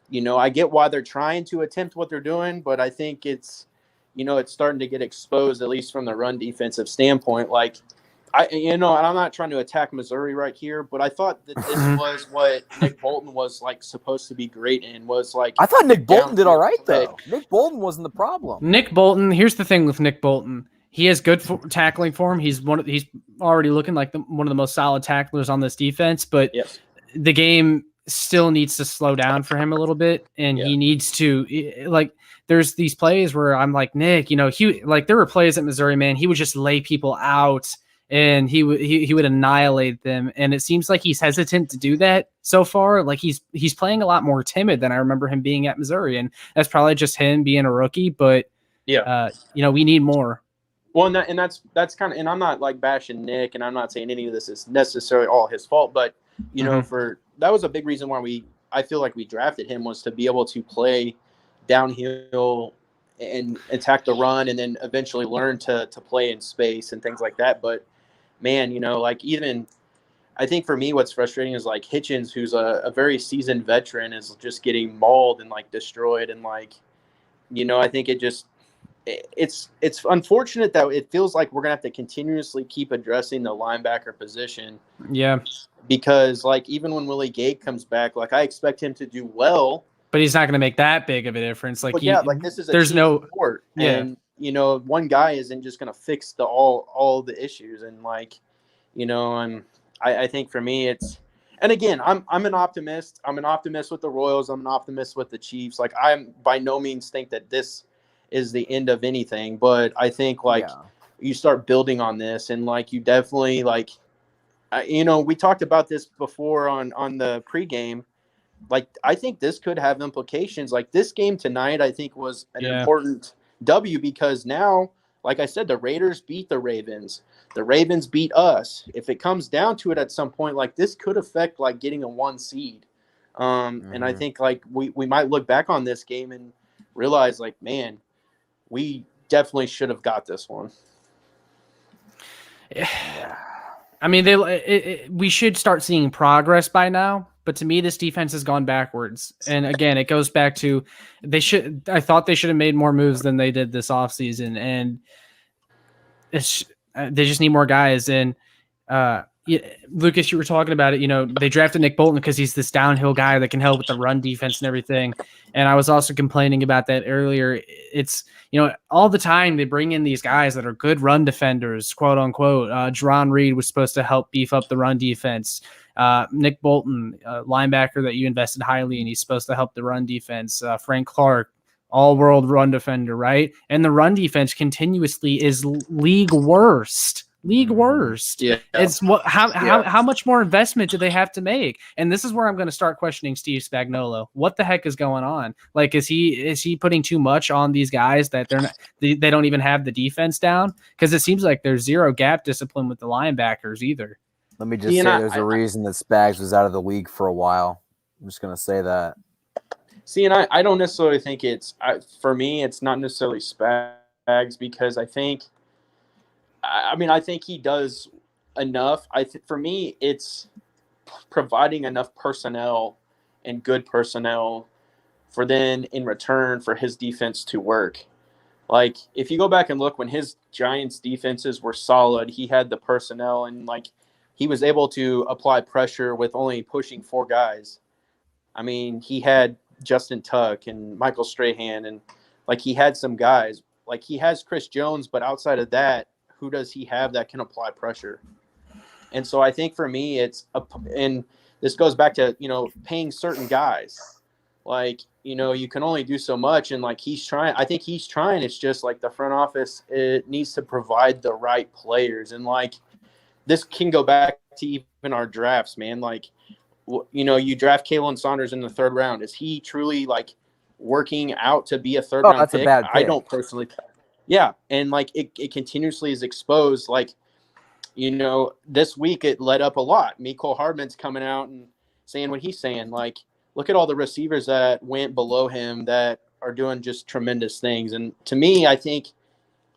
you know, I get why they're trying to attempt what they're doing, but I think it's, you know, it's starting to get exposed, at least from the run defensive standpoint. Like, you know, and I'm not trying to attack Missouri right here, but I thought that this was what Nick Bolton was like supposed to be great in, was like. I thought Nick Bolton did all right play. though. Nick Bolton wasn't the problem. Nick Bolton. Here's the thing with Nick Bolton. He has good tackling for him. He's already looking like one of the most solid tacklers on this defense, but Yes. the game still needs to slow down for him a little bit, and he needs to, like, there's these plays where I'm like, Nick, you know, there were plays at Missouri, man, he would just lay people out and he would annihilate them. And it seems like he's hesitant to do that so far. Like he's playing a lot more timid than I remember him being at Missouri. And that's probably just him being a rookie, but you know, we need more. Well, and that's kind of, and I'm not like bashing Nick, and I'm not saying any of this is necessarily all his fault, but you know, that was a big reason why I feel like we drafted him, was to be able to play downhill and attack the run, and then eventually learn to play in space and things like that. But man, you know, like, even I think for me, what's frustrating is like Hitchens, who's a very seasoned veteran, is just getting mauled and like destroyed. And like, you know, I think it's unfortunate that it feels like we're gonna have to continuously keep addressing the linebacker position. Yeah. Because like, even when Willie Gay comes back, like, I expect him to do well, but he's not going to make that big of a difference. Like, like, this is there's no sport, and you know, one guy isn't just going to fix all the issues. And like, you know, I think for me it's, and again, I'm an optimist. I'm an optimist with the Royals. I'm an optimist with the Chiefs. Like, I'm by no means think that this is the end of anything, but I think like you start building on this, and like, you definitely like, you know, we talked about this before on the pregame. Like, I think this could have implications. Like, this game tonight, I think, was an important W, because now, like I said, the Raiders beat the Ravens. The Ravens beat us. If it comes down to it at some point, like, this could affect like getting a 1 seed. And I think like we might look back on this game and realize like, man, we definitely should have got this one. Yeah. I mean, we should start seeing progress by now, but to me, this defense has gone backwards. And again, it goes back to I thought they should have made more moves than they did this offseason, and they just need more guys. And Lucas, you were talking about it. You know, they drafted Nick Bolton because he's this downhill guy that can help with the run defense and everything. And I was also complaining about that earlier. It's, you know, all the time they bring in these guys that are good run defenders, quote unquote. Jiron Reed was supposed to help beef up the run defense. Nick Bolton, linebacker that you invested highly in, he's supposed to help the run defense. Frank Clark, all-world run defender, right? And the run defense continuously is league worst. Yeah. It's how much more investment do they have to make? And this is where I'm going to start questioning Steve Spagnuolo. What the heck is going on? Like, is he putting too much on these guys that they don't even have the defense down? Because it seems like there's zero gap discipline with the linebackers either. Let me just say there's a reason that Spags was out of the league for a while. I'm just going to say that. See, and I don't necessarily think for me, it's not necessarily Spags, because I think he does enough. For me, it's providing enough personnel and good personnel for then in return for his defense to work. Like, if you go back and look, when his Giants defenses were solid, he had the personnel, and like, he was able to apply pressure with only pushing 4 guys. I mean, he had Justin Tuck and Michael Strahan, and like, he had some guys. Like, he has Chris Jones, but outside of that, who does he have that can apply pressure? And so I think for me, and this goes back to, you know, paying certain guys. Like, you know, you can only do so much, and like, I think he's trying. It's just like the front office, it needs to provide the right players. And like, this can go back to even our drafts, man. Like, you know, you draft Kalen Saunders in the 3rd round. Is he truly like working out to be a 3rd round that's pick? A bad pick. I don't personally. Yeah, and like, it continuously is exposed. Like, this week it led up a lot. Mecole Hardman's coming out and saying what he's saying. Like, look at all the receivers that went below him that are doing just tremendous things. And to me, I think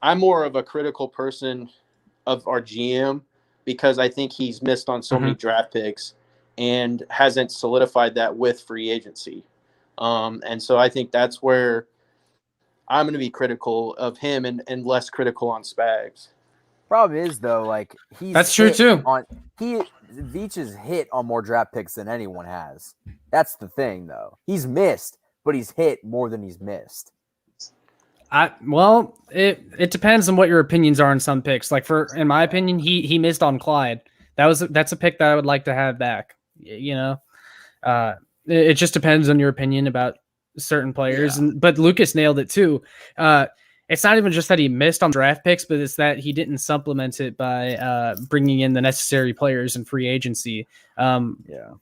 I'm more of a critical person of our GM because I think he's missed on so many draft picks and hasn't solidified that with free agency. And so I think that's where I'm going to be critical of him and less critical on Spags. Problem is though, like That's true too. Veach has hit on more draft picks than anyone has. That's the thing though. He's missed, but he's hit more than he's missed. It depends on what your opinions are on some picks. Like in my opinion, he missed on Clyde. That's a pick that I would like to have back. It just depends on your opinion about certain players. Yeah. But Lucas nailed it too. It's not even just that he missed on draft picks, but it's that he didn't supplement it by bringing in the necessary players in free agency. One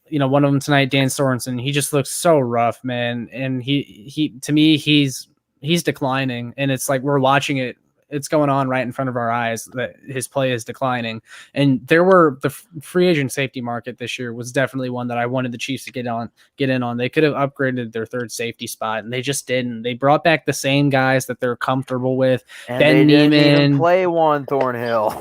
of them tonight, Dan Sorensen, he just looks so rough, man. And he to me, he's declining, and it's like we're watching it. It's going on right in front of our eyes that his play is declining. And the free agent safety market this year was definitely one that I wanted the Chiefs to get in on. They could have upgraded their third safety spot, and they just didn't. They brought back the same guys that they're comfortable with. And Ben they didn't Neiman, even play Juan Thornhill.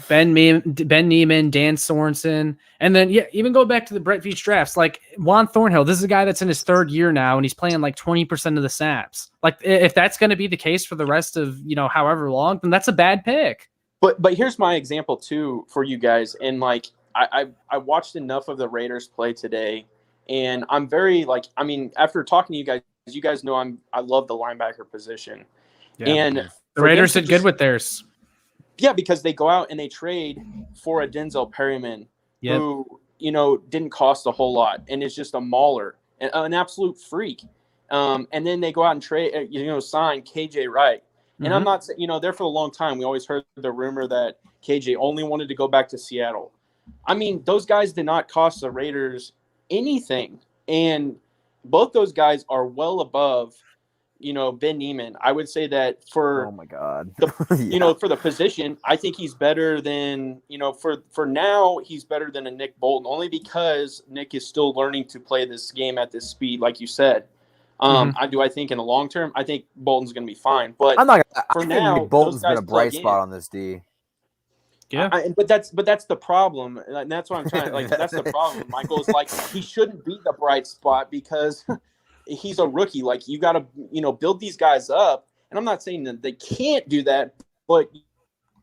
Ben Neiman, Dan Sorensen, and then even go back to the Brett Veach drafts. Like Juan Thornhill, this is a guy that's in his third year now, and he's playing like 20% of the snaps. Like if that's going to be the case for the rest of however long, then that's a bad pick. But here's my example too for you guys. And like I watched enough of the Raiders play today, and I'm very after talking to you guys know I love the linebacker position. Yeah. And the Raiders did good with theirs. Yeah, because they go out and they trade for a Denzel Perryman who didn't cost a whole lot and is just a mauler, an absolute freak. And then they go out and trade, sign KJ Wright. And I'm not, there for a long time, we always heard the rumor that KJ only wanted to go back to Seattle. I mean, those guys did not cost the Raiders anything. And both those guys are well above, Ben Neiman. I would say that for, oh my God, for the position, I think he's better than, for now, he's better than a Nick Bolton, only because Nick is still learning to play this game at this speed, like you said. I think in the long term, I think Bolton's going to be fine. But I'm not. For now, Bolton's been a bright spot on this D. Yeah, but that's the problem, and that's what I'm trying. That's the problem. Michael's he shouldn't be the bright spot because he's a rookie. Like you got to build these guys up, and I'm not saying that they can't do that, but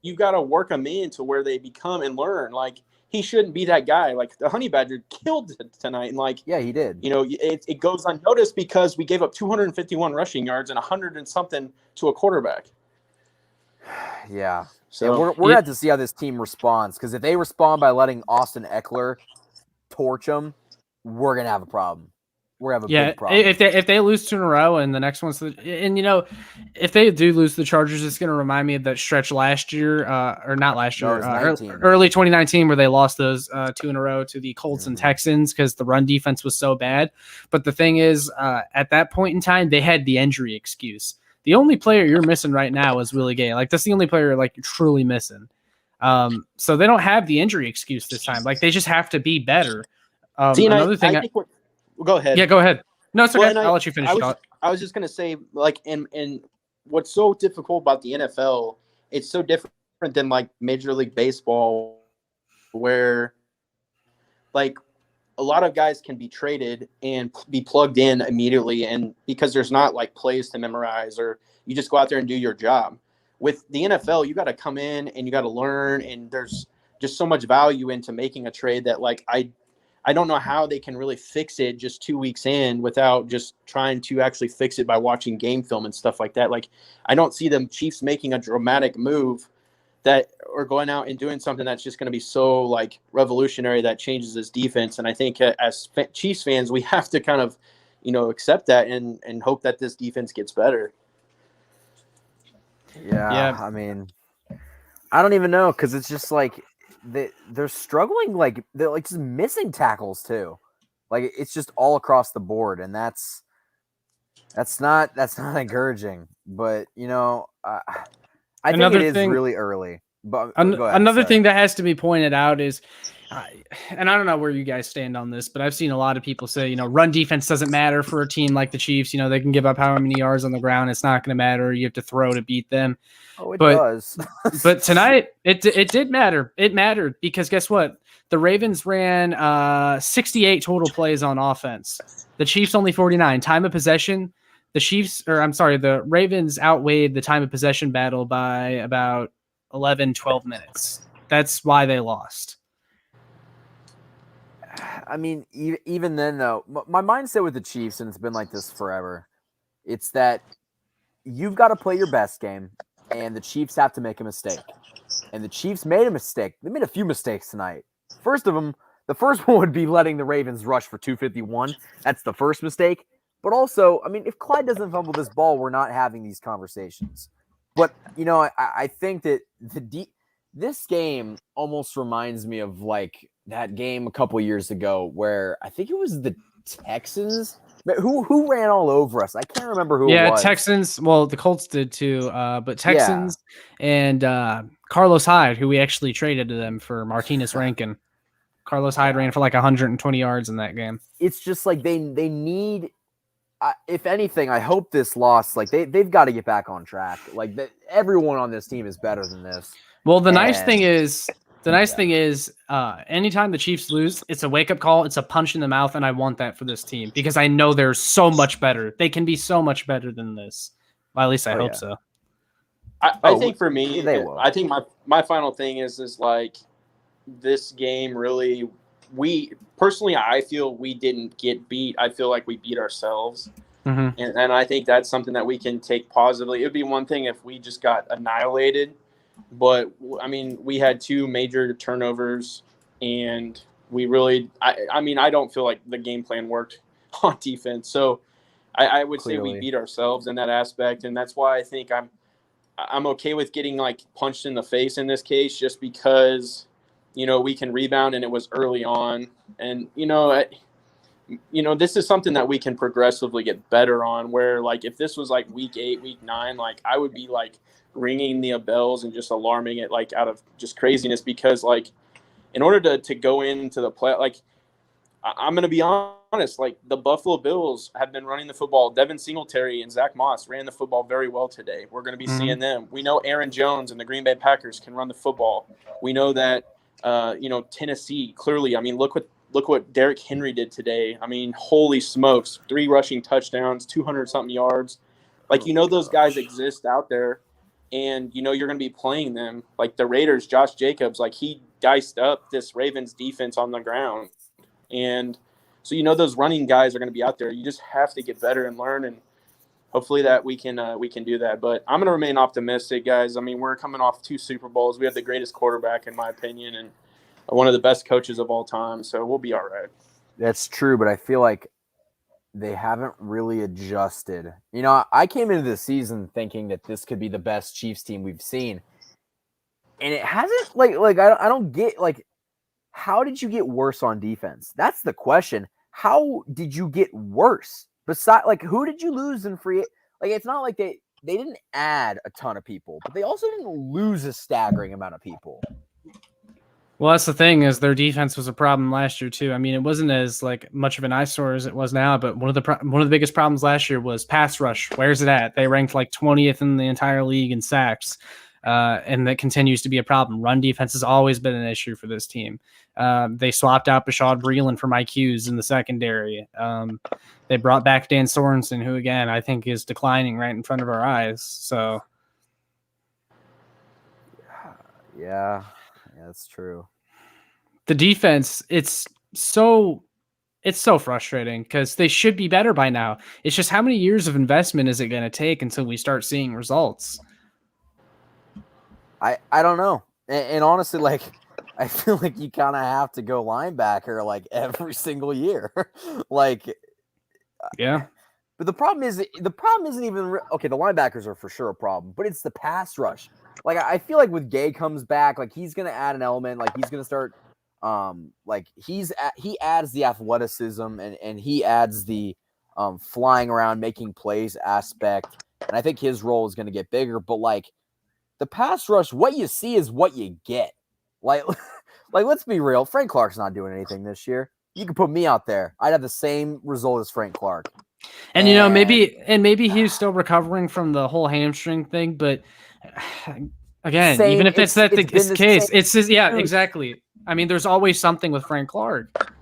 you got to work them into where they become and learn. Like he shouldn't be that guy. Like the Honey Badger killed tonight, and he did. It goes unnoticed because we gave up 251 rushing yards and 100 and something to a quarterback. Yeah. So we're gonna have to see how this team responds, because if they respond by letting Austin Eckler torch them, we're gonna have a problem. We're gonna have a big problem. If they lose 2 in a row and the next one's if they do lose the Chargers, it's gonna remind me of that stretch last year, or not last year, early 2019, where they lost those 2 in a row to the Colts and Texans because the run defense was so bad. But the thing is, at that point in time, they had the injury excuse. The only player you're missing right now is Willie Gay. Like that's the only player you're truly missing. So they don't have the injury excuse this time. Like they just have to be better. Another thing. I think go ahead. Yeah, go ahead. No, it's okay. I'll let you finish. I was just gonna say, and what's so difficult about the NFL, it's so different than Major League Baseball, where a lot of guys can be traded and be plugged in immediately, and because there's not plays to memorize, or you just go out there and do your job. With the NFL, you got to come in and you got to learn, and there's just so much value into making a trade that I don't know how they can really fix it just 2 weeks in without just trying to actually fix it by watching game film and stuff like that. I don't see them Chiefs making a dramatic move or going out and doing something that's just going to be so revolutionary that changes this defense. And I think as Chiefs fans, we have to kind of, accept that and hope that this defense gets better. Yeah. I mean, I don't even know, because it's just they're struggling. They're just missing tackles too. It's just all across the board, and that's not encouraging. But I think it is really early. But go ahead, Another sorry. thing that has to be pointed out is, and I don't know where you guys stand on this, but I've seen a lot of people say, run defense doesn't matter for a team like the Chiefs. They can give up how many yards on the ground. It's not going to matter. You have to throw to beat them. Oh, it But does. But tonight, it did matter. It mattered because guess what? The Ravens ran 68 total plays on offense. The Chiefs only 49. Time of possession, the Ravens outweighed the time of possession battle by about 11, 12 minutes. That's why they lost. I mean, even then, though, my mindset with the Chiefs, and it's been like this forever, it's that you've got to play your best game, and the Chiefs have to make a mistake. And the Chiefs made a mistake. They made a few mistakes tonight. The first one would be letting the Ravens rush for 251. That's the first mistake. But also, I mean, if Clyde doesn't fumble this ball, we're not having these conversations. But, I think that this game almost reminds me of like that game a couple years ago where I think it was the Texans who ran all over us. I can't remember who it was. Texans. Well, the Colts did too, but Texans and Carlos Hyde, who we actually traded to them for Martinez Rankin. Carlos Hyde ran for like 120 yards in that game. It's just like they need. If anything, I hope this loss, like they've got to get back on track. Like everyone on this team is better than this. Well, the nice thing is, anytime the Chiefs lose, it's a wake up call. It's a punch in the mouth, and I want that for this team because I know they're so much better. They can be so much better than this. Well, at least I hope so. I think for me, they will. I think my final thing is like this game really. I feel we didn't get beat. I feel like we beat ourselves. Mm-hmm. And I think that's something that we can take positively. It would be one thing if we just got annihilated. But, I mean, we had 2 major turnovers, and we really – I don't feel like the game plan worked on defense. So I would say we beat ourselves in that aspect, and that's why I think I'm okay with getting, like, punched in the face in this case just because – we can rebound, and it was early on. And, this is something that we can progressively get better on where, like, if this was, like, week 8, week 9, like, I would be, like, ringing the bells and just alarming it, like, out of just craziness because, like, in order to go into the play, like, I'm going to be honest, like, the Buffalo Bills have been running the football. Devin Singletary and Zach Moss ran the football very well today. We're going to be seeing them. We know Aaron Jones and the Green Bay Packers can run the football. We know that Tennessee, clearly, I mean, look what Derrick Henry did today. I mean, holy smokes, 3 rushing touchdowns, 200-something yards. Like, those guys exist out there, and, you're going to be playing them. Like the Raiders, Josh Jacobs, like he diced up this Ravens defense on the ground. And so, those running guys are going to be out there. You just have to get better and learn, and hopefully that we can do that. But I'm going to remain optimistic, guys. I mean, we're coming off 2 Super Bowls. We have the greatest quarterback, in my opinion, and one of the best coaches of all time. So we'll be all right. That's true, but I feel like they haven't really adjusted. I came into the season thinking that this could be the best Chiefs team we've seen, and it hasn't. Like I don't get, like, how did you get worse on defense? That's the question. How did you get worse? Besides, like, who did you lose in free? Like, it's not like they didn't add a ton of people, but they also didn't lose a staggering amount of people. Well, that's the thing is their defense was a problem last year too. I mean, it wasn't as like much of an eyesore as it was now, but one of the biggest problems last year was pass rush. Where's it at? They ranked like 20th in the entire league in sacks, and that continues to be a problem. Run defense has always been an issue for this team. They swapped out Bashaud Breeland for Mike Hughes in the secondary. They brought back Dan Sorensen, who again I think is declining right in front of our eyes. So, yeah, that's true. The defense, it's so frustrating because they should be better by now. It's just how many years of investment is it going to take until we start seeing results? I don't know. And honestly, like, I feel like you kind of have to go linebacker like every single year. Like, yeah. But the problem isn't even okay. The linebackers are for sure a problem, but it's the pass rush. Like, I feel like with Gay comes back, like he's gonna add an element. Like he's gonna start, like he adds the athleticism and he adds the flying around, making plays aspect. And I think his role is gonna get bigger. But like the pass rush, what you see is what you get. Like let's be real. Frank Clark's not doing anything this year. You could put me out there. I'd have the same result as Frank Clark. And maybe he's still recovering from the whole hamstring thing, but again, even if it's the case, it's just, yeah, exactly. I mean, there's always something with Frank Clark.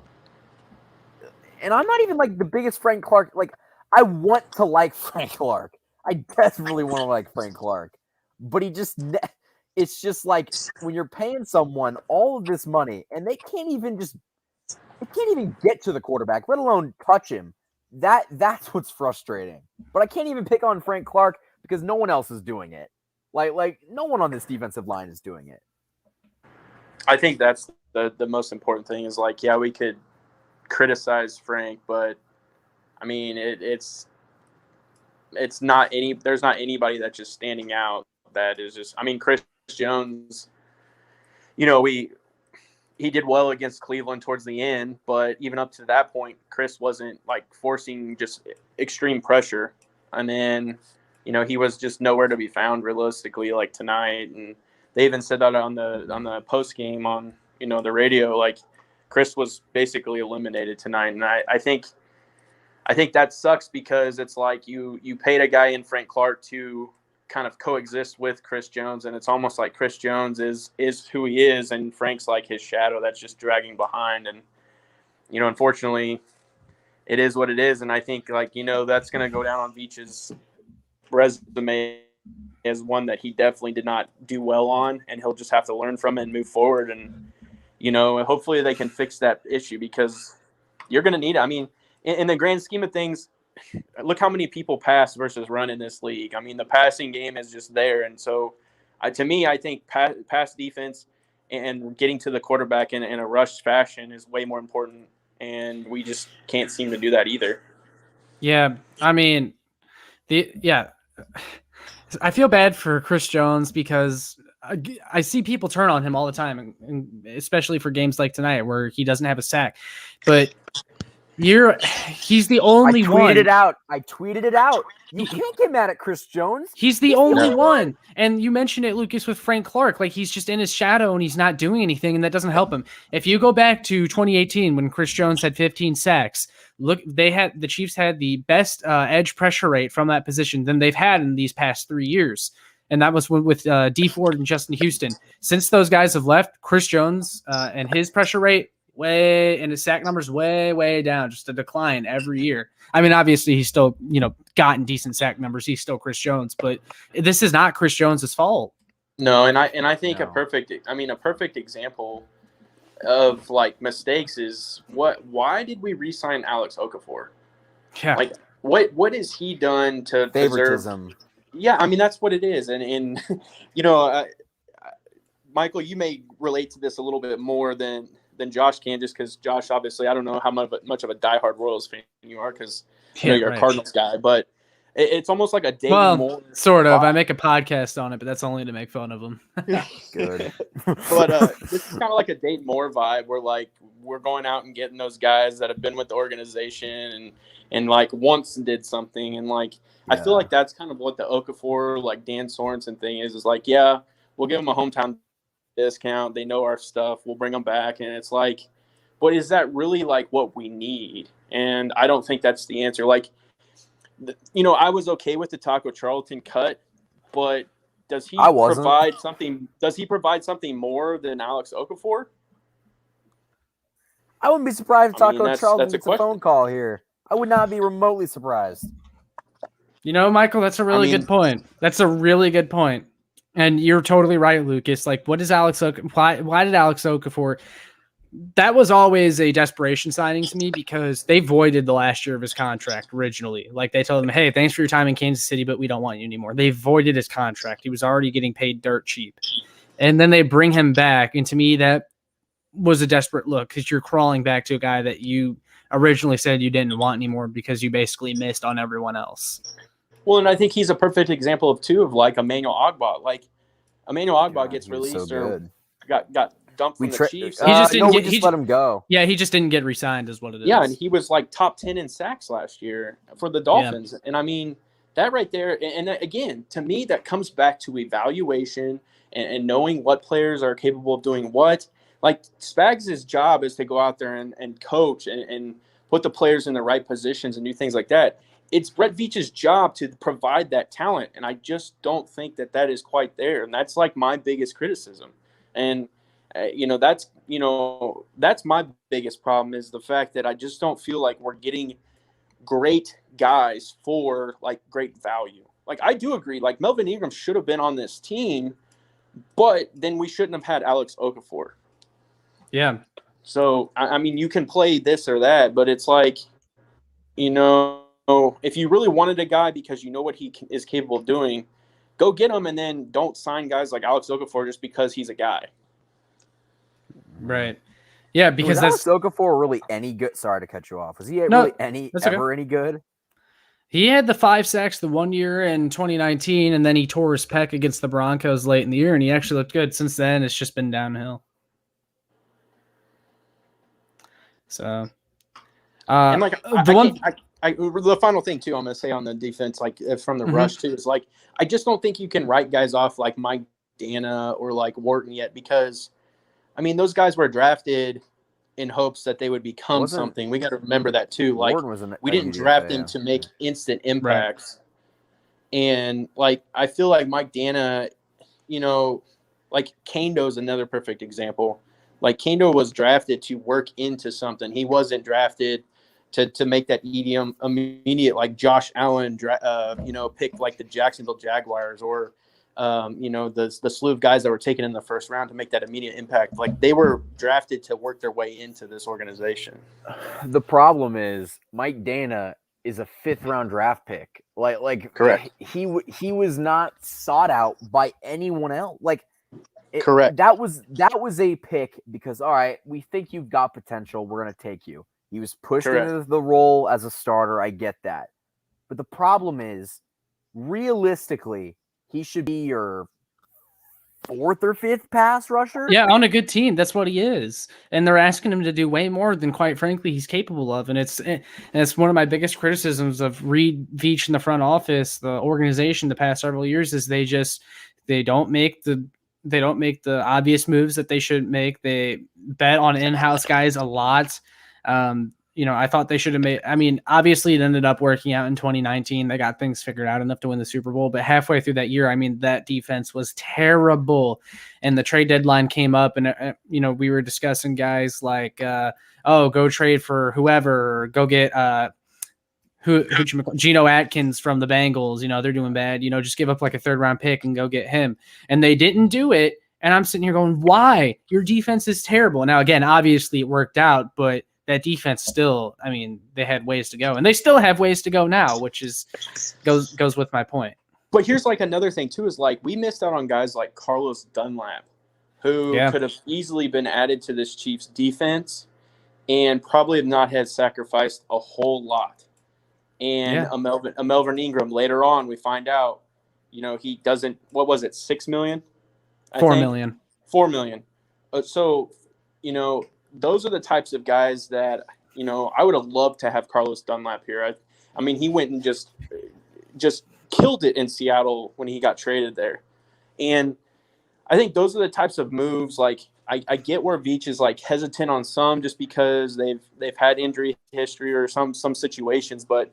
And I'm not even like the biggest Frank Clark. Like, I want to like Frank Clark. I desperately want to like Frank Clark. But it's just like when you're paying someone all of this money and they can't even get to the quarterback, let alone touch him. That's what's frustrating. But I can't even pick on Frank Clark because no one else is doing it. Like no one on this defensive line is doing it. I think that's the most important thing is like, yeah, we could criticize Frank, but I mean it's not there's not anybody that's just standing out that is just, I mean, Chris Jones, you know, he did well against Cleveland towards the end, but even up to that point, Chris wasn't like forcing just extreme pressure. And then, you know, he was just nowhere to be found realistically, like tonight. And they even said that on the post game on, you know, the radio, like Chris was basically eliminated tonight. And I think that sucks because it's like you paid a guy in Frank Clark to kind of coexist with Chris Jones, and it's almost like Chris Jones is who he is, and Frank's like his shadow that's just dragging behind. And, you know, unfortunately, it is what it is. And I think, like, you know, that's going to go down on Veach's resume as one that he definitely did not do well on, and he'll just have to learn from it and move forward. And, you know, hopefully they can fix that issue because you're going to need it. I mean, in the grand scheme of things, look how many people pass versus run in this league. I mean, the passing game is just there. And so to me, I think pass defense and getting to the quarterback in a rush fashion is way more important. And we just can't seem to do that either. Yeah. I mean, I feel bad for Chris Jones because I see people turn on him all the time, and especially for games like tonight where he doesn't have a sack. But he's the only one. I tweeted it out. You can't get mad at Chris Jones. He's the only one. And you mentioned it, Lucas, with Frank Clark. Like, he's just in his shadow and he's not doing anything, and that doesn't help him. If you go back to 2018 when Chris Jones had 15 sacks, look, the Chiefs had the best edge pressure rate from that position than they've had in these past 3 years. And that was with D Ford and Justin Houston. Since those guys have left, Chris Jones and his pressure rate and his sack numbers way down, just a decline every year. I mean, obviously he's still, you know, gotten decent sack numbers. He's still Chris Jones, but this is not Chris Jones's fault. No, and I think a perfect example of like mistakes is why did we re-sign Alex Okafor? Yeah. Like what has he done to favoritism? Preserve? Yeah, I mean that's what it is, and you know, Michael, you may relate to this a little bit more than Josh can, just because Josh, obviously, I don't know how much of a diehard Royals fan you are, because you know you're a Cardinals guy, but it's almost like a Dayton Moore. Sort of. I make a podcast on it, but that's only to make fun of them. Good. But this is kind of like a Dayton Moore vibe, where like we're going out and getting those guys that have been with the organization and like once did something, and like I feel like that's kind of what the Okafor, like Dan Sorensen thing is like, yeah, we'll give them a hometown discount, they know our stuff, we'll bring them back, and it's like, but is that really like what we need? And I don't think that's the answer. Like, you know, I was okay with the Taco Charlton cut, but does he provide something more than Alex Okafor? I wouldn't be surprised if Taco Charlton gets a phone call here. I would not be remotely surprised. You know, Michael, that's a really good point. That's a really good point. And you're totally right, Lucas. Like, what is why did Alex Okafor? That was always a desperation signing to me because they voided the last year of his contract originally. Like, they told him, hey, thanks for your time in Kansas City, but we don't want you anymore. They voided his contract. He was already getting paid dirt cheap. And then they bring him back. And to me, that was a desperate look because you're crawling back to a guy that you originally said you didn't want anymore because you basically missed on everyone else. Well, and I think he's a perfect example of like Emmanuel Ogbah. Like, Emmanuel Ogbah gets released or got dumped from the Chiefs. He just didn't let him go. Yeah, he just didn't get re-signed is what it is. Yeah, and he was like top 10 in sacks last year for the Dolphins. Yeah. And I mean, that right there, and again, to me, that comes back to evaluation and knowing what players are capable of doing what. Like Spags' job is to go out there and coach and put the players in the right positions and do things like that. It's Brett Veach's job to provide that talent, and I just don't think that is quite there. And that's like my biggest criticism. And that's my biggest problem is the fact that I just don't feel like we're getting great guys for like great value. Like I do agree, like Melvin Ingram should have been on this team, but then we shouldn't have had Alex Okafor. Yeah. So I mean, you can play this or that, but it's like, if you really wanted a guy because you know what he is capable of doing, go get him, and then don't sign guys like Alex Okafor just because he's a guy. Right. Yeah, because was Alex Okafor really any good? Sorry to cut you off. Was he really any good? He had the 5 sacks the 1 year in 2019, and then he tore his pec against the Broncos late in the year, and he actually looked good. Since then, it's just been downhill. So, and like the final thing too, I'm gonna say on the defense, like from the rush too, is like I just don't think you can write guys off like Mike Dana or like Wharton yet, because I mean those guys were drafted in hopes that they would become something. We got to remember that too. Like we didn't draft them to make instant impacts. Right. And like I feel like Mike Dana, like Kando's another perfect example. Like Kando was drafted to work into something. He wasn't drafted to make that immediate like Josh Allen, picked like the Jacksonville Jaguars or the slew of guys that were taken in the first round to make that immediate impact. Like they were drafted to work their way into this organization. The problem is Mike Dana is a 5th round draft pick. Like correct. He was not sought out by anyone else. Like correct. That was a pick because all right, we think you've got potential. We're gonna take you. He was pushed into the role as a starter. I get that, but the problem is, realistically, he should be your 4th or 5th pass rusher. Yeah, on a good team, that's what he is, and they're asking him to do way more than, quite frankly, he's capable of. And it's one of my biggest criticisms of Reed, Veach, in the front office, the organization, the past several years is they don't make the obvious moves that they should make. They bet on in-house guys a lot. I thought they should have made. I mean, obviously, it ended up working out in 2019. They got things figured out enough to win the Super Bowl. But halfway through that year, I mean, that defense was terrible. And the trade deadline came up, and we were discussing guys like, go trade for whoever, or go get Geno Atkins from the Bengals. They're doing bad. Just give up like a 3rd round pick and go get him. And they didn't do it. And I'm sitting here going, why? Your defense is terrible. Now, again, obviously it worked out, but that defense still, I mean, they had ways to go, and they still have ways to go now, which goes with my point. But here's like another thing too, is like we missed out on guys like Carlos Dunlap, who could have easily been added to this Chiefs defense and probably have not had sacrificed a whole lot. And a Melvin Ingram, later on, we find out, he doesn't, what was it, $6 million? $4 million. $4 million. So, those are the types of guys that, I would have loved to have Carlos Dunlap here. I mean, he went and just killed it in Seattle when he got traded there. And I think those are the types of moves. Like, I get where Veach is like hesitant on some just because they've had injury history or some situations, but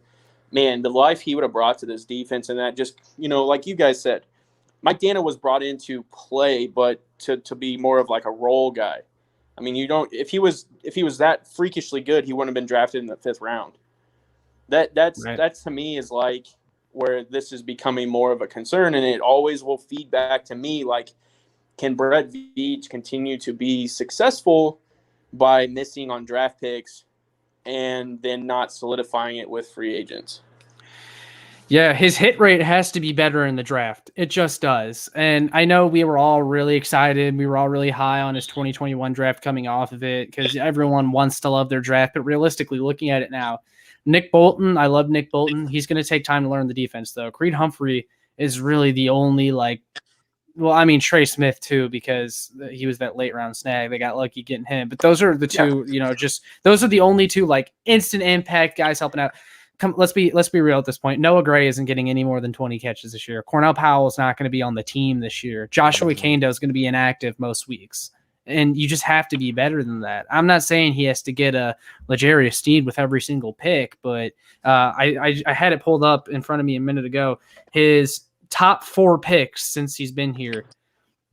man, the life he would have brought to this defense, and that just, like you guys said, Mike Dana was brought in to play, but to be more of like a role guy. I mean, if he was that freakishly good, he wouldn't have been drafted in the 5th round. That's to me is like where this is becoming more of a concern, and it always will feed back to me like, can Brett Veach continue to be successful by missing on draft picks and then not solidifying it with free agents? Yeah, his hit rate has to be better in the draft. It just does. And I know we were all really excited. We were all really high on his 2021 draft coming off of it because everyone wants to love their draft. But realistically, looking at it now, Nick Bolton, I love Nick Bolton. He's going to take time to learn the defense, though. Creed Humphrey is really the only, Trey Smith, too, because he was that late round snag. They got lucky getting him. But those are the two, those are the only two, instant impact guys helping out. let's be real at this point. Noah Gray isn't getting any more than 20 catches this year. Cornell Powell is not going to be on the team this year. Joshua Kando is going to be inactive most weeks. And you just have to be better than that. I'm not saying he has to get a L'Jarius Sneed with every single pick, but I had it pulled up in front of me a minute ago. His top 4 picks since he's been here: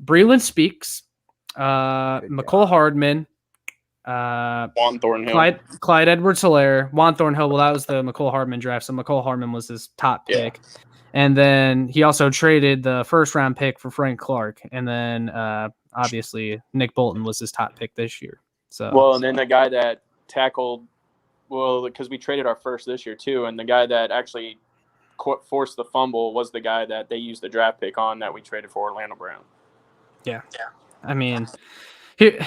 Breland Speaks, McCole Hardman, Juan Thornhill. Clyde Edwards-Helaire, Juan Thornhill. Well, that was the McCole Hardman draft, so McCole Hardman was his top pick. And then he also traded the first-round pick for Frank Clark. And then obviously Nick Bolton was his top pick this year. So well, and then the guy that tackled, well, because we traded our first this year too, and the guy that actually forced the fumble was the guy that they used the draft pick on that we traded for Orlando Brown. Yeah. I mean, here,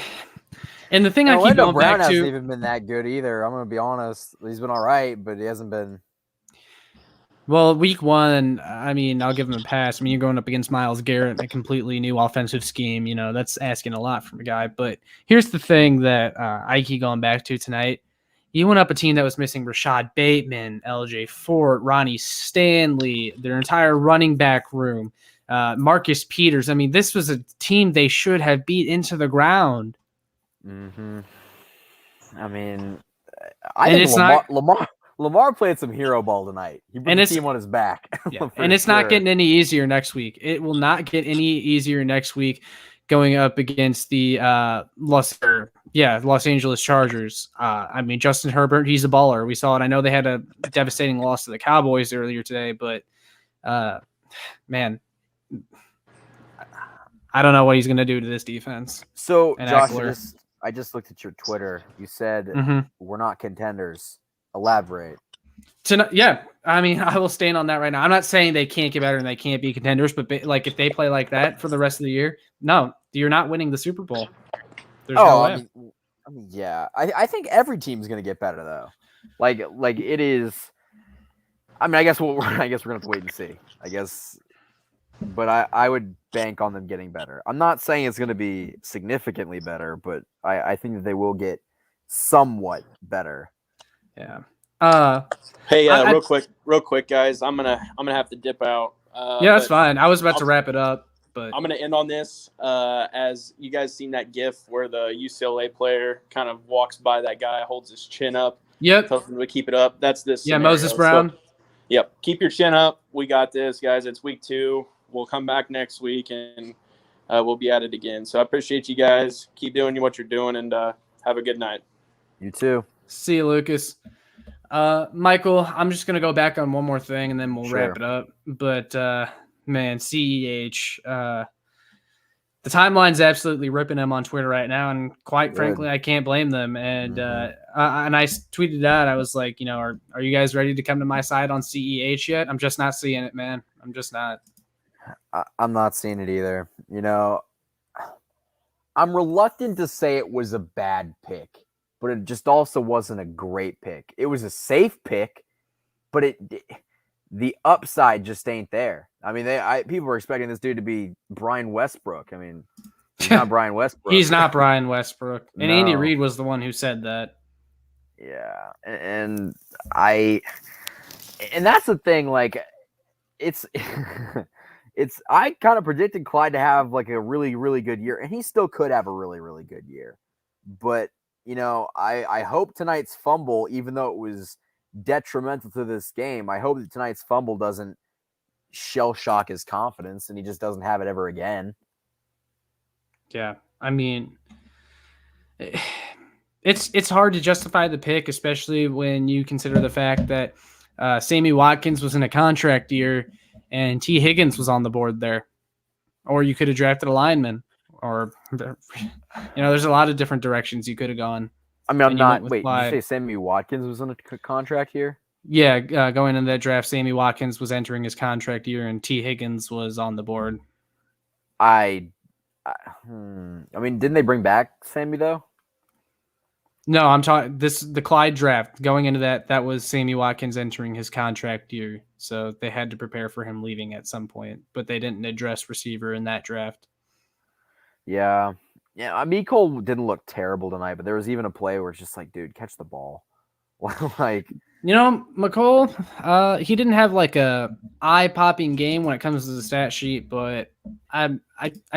and the thing I keep going Brown back hasn't to, even been that good either. I'm going to be honest. He's been all right, but he hasn't been. well, week 1, I mean, I'll give him a pass. I mean, you're going up against Myles Garrett, a completely new offensive scheme. That's asking a lot from a guy. But here's the thing that I keep going back to tonight. You went up a team that was missing Rashad Bateman, LJ Fort, Ronnie Stanley, their entire running back room, Marcus Peters. I mean, this was a team they should have beat into the ground. Mm-hmm. I mean, Lamar played some hero ball tonight. He put the team on his back. Yeah, and it's not getting any easier next week. It will not get any easier next week going up against the Los Angeles Chargers. I mean, Justin Herbert, he's a baller. We saw it. I know they had a devastating loss to the Cowboys earlier today, but man, I don't know what he's going to do to this defense. So, Josh, I just looked at your Twitter. You said we're not contenders. Elaborate. Yeah, I mean, I will stand on that right now. I'm not saying they can't get better and they can't be contenders, but like if they play like that for the rest of the year, no, you're not winning the Super Bowl. There's no way. I mean, yeah. I think every team's going to get better though. Like it is. I mean, I guess we're going to have to wait and see. I guess, but I would bank on them getting better. I'm not saying it's going to be significantly better, but I think that they will get somewhat better. Yeah. Hey, real quick, guys. I'm gonna have to dip out. Yeah, that's fine. I was about to wrap it up, but I'm gonna end on this. As you guys seen that GIF where the UCLA player kind of walks by that guy, holds his chin up. Yep. Tells him to keep it up. That's this. Yeah, scenario. Moses Brown. So, yep. Keep your chin up. We got this, guys. It's week 2. We'll come back next week and we'll be at it again. So I appreciate you guys. Keep doing what you're doing and have a good night. You too. See you, Lucas. Michael, I'm just going to go back on one more thing and then we'll wrap it up. But, man, CEH, the timeline's absolutely ripping him on Twitter right now. And quite frankly, I can't blame them. And and I tweeted out, I was like, are you guys ready to come to my side on CEH yet? I'm just not seeing it, man. I'm just not. I'm not seeing it either. I'm reluctant to say it was a bad pick, but it just also wasn't a great pick. It was a safe pick, but the upside just ain't there. I mean, people were expecting this dude to be Brian Westbrook. I mean, he's not Brian Westbrook. He's not Brian Westbrook. And No. Andy Reid was the one who said that. Yeah, and that's the thing. Like, it's I kind of predicted Clyde to have like a really, really good year, and he still could have a really, really good year. But I hope tonight's fumble, even though it was detrimental to this game, I hope that tonight's fumble doesn't shell shock his confidence and he just doesn't have it ever again. Yeah, I mean, it's hard to justify the pick, especially when you consider the fact that Sammy Watkins was in a contract year and T. Higgins was on the board there. Or you could have drafted a lineman. Or, there's a lot of different directions you could have gone. I mean, did Clyde. you say Sammy Watkins was on a contract here? Yeah, going into that draft, Sammy Watkins was entering his contract year and T. Higgins was on the board. I mean, didn't they bring back Sammy though? No, I'm talking the Clyde draft. Going into that was Sammy Watkins entering his contract year. So they had to prepare for him leaving at some point, but they didn't address receiver in that draft. Yeah. Yeah, I mean, Cole didn't look terrible tonight, but there was even a play where it's just like, dude, catch the ball. Like, McCole, he didn't have like a eye-popping game when it comes to the stat sheet, but I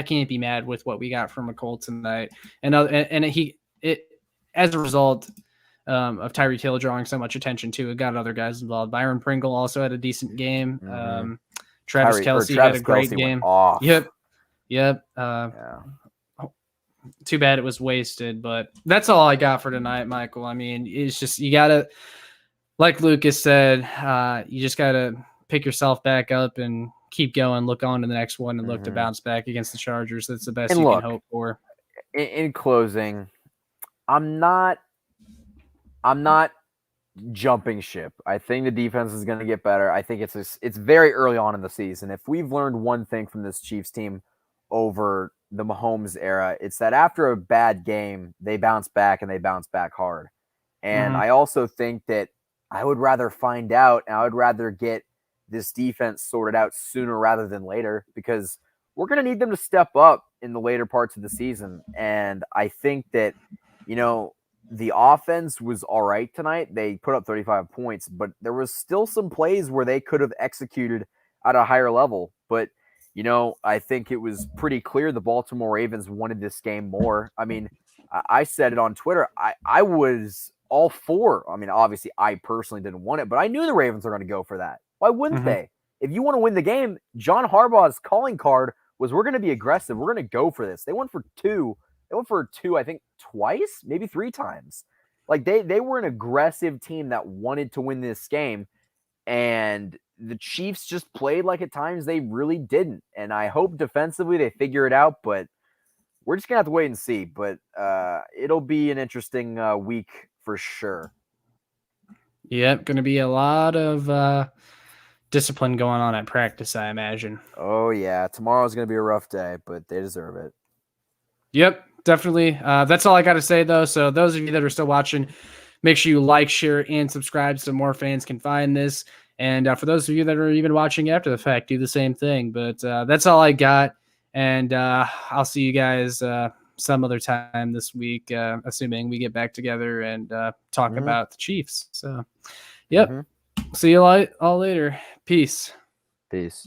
can't be mad with what we got from McCole tonight. And as a result of Tyreek Hill drawing so much attention to it, got other guys involved. Byron Pringle also had a decent game. Travis Kelce had a great game. Off. Yep. Yeah. Too bad it was wasted, but that's all I got for tonight, Michael. I mean, it's just you gotta, like Lucas said, you just gotta pick yourself back up and keep going. Look on to the next one and look to bounce back against the Chargers. That's the best And you look, can hope for. In closing, I'm not jumping ship. I think the defense is going to get better. I think it's very early on in the season. If we've learned one thing from this Chiefs team over the Mahomes era, it's that after a bad game, they bounce back and they bounce back hard. And I also think that I would rather find out, and I would rather get this defense sorted out sooner rather than later, because we're going to need them to step up in the later parts of the season. And I think that, the offense was all right tonight. They put up 35 points, but there was still some plays where they could have executed at a higher level. But, I think it was pretty clear the Baltimore Ravens wanted this game more. I mean, I said it on Twitter. I was all for. I mean, obviously, I personally didn't want it, but I knew the Ravens were going to go for that. Why wouldn't they? If you want to win the game, John Harbaugh's calling card was we're going to be aggressive. We're going to go for this. They went for two. I think twice, maybe three times. Like they were an aggressive team that wanted to win this game. And the Chiefs just played like at times they really didn't. And I hope defensively they figure it out, but we're just going to have to wait and see. But it'll be an interesting week for sure. Yep, going to be a lot of discipline going on at practice, I imagine. Oh, yeah. Tomorrow's going to be a rough day, but they deserve it. Yep, definitely. That's all I got to say, though. So those of you that are still watching, make sure you like, share, and subscribe so more fans can find this. And for those of you that are even watching after the fact, do the same thing. But that's all I got. And I'll see you guys some other time this week, assuming we get back together and talk about the Chiefs. So, yep. See you all later. Peace. Peace.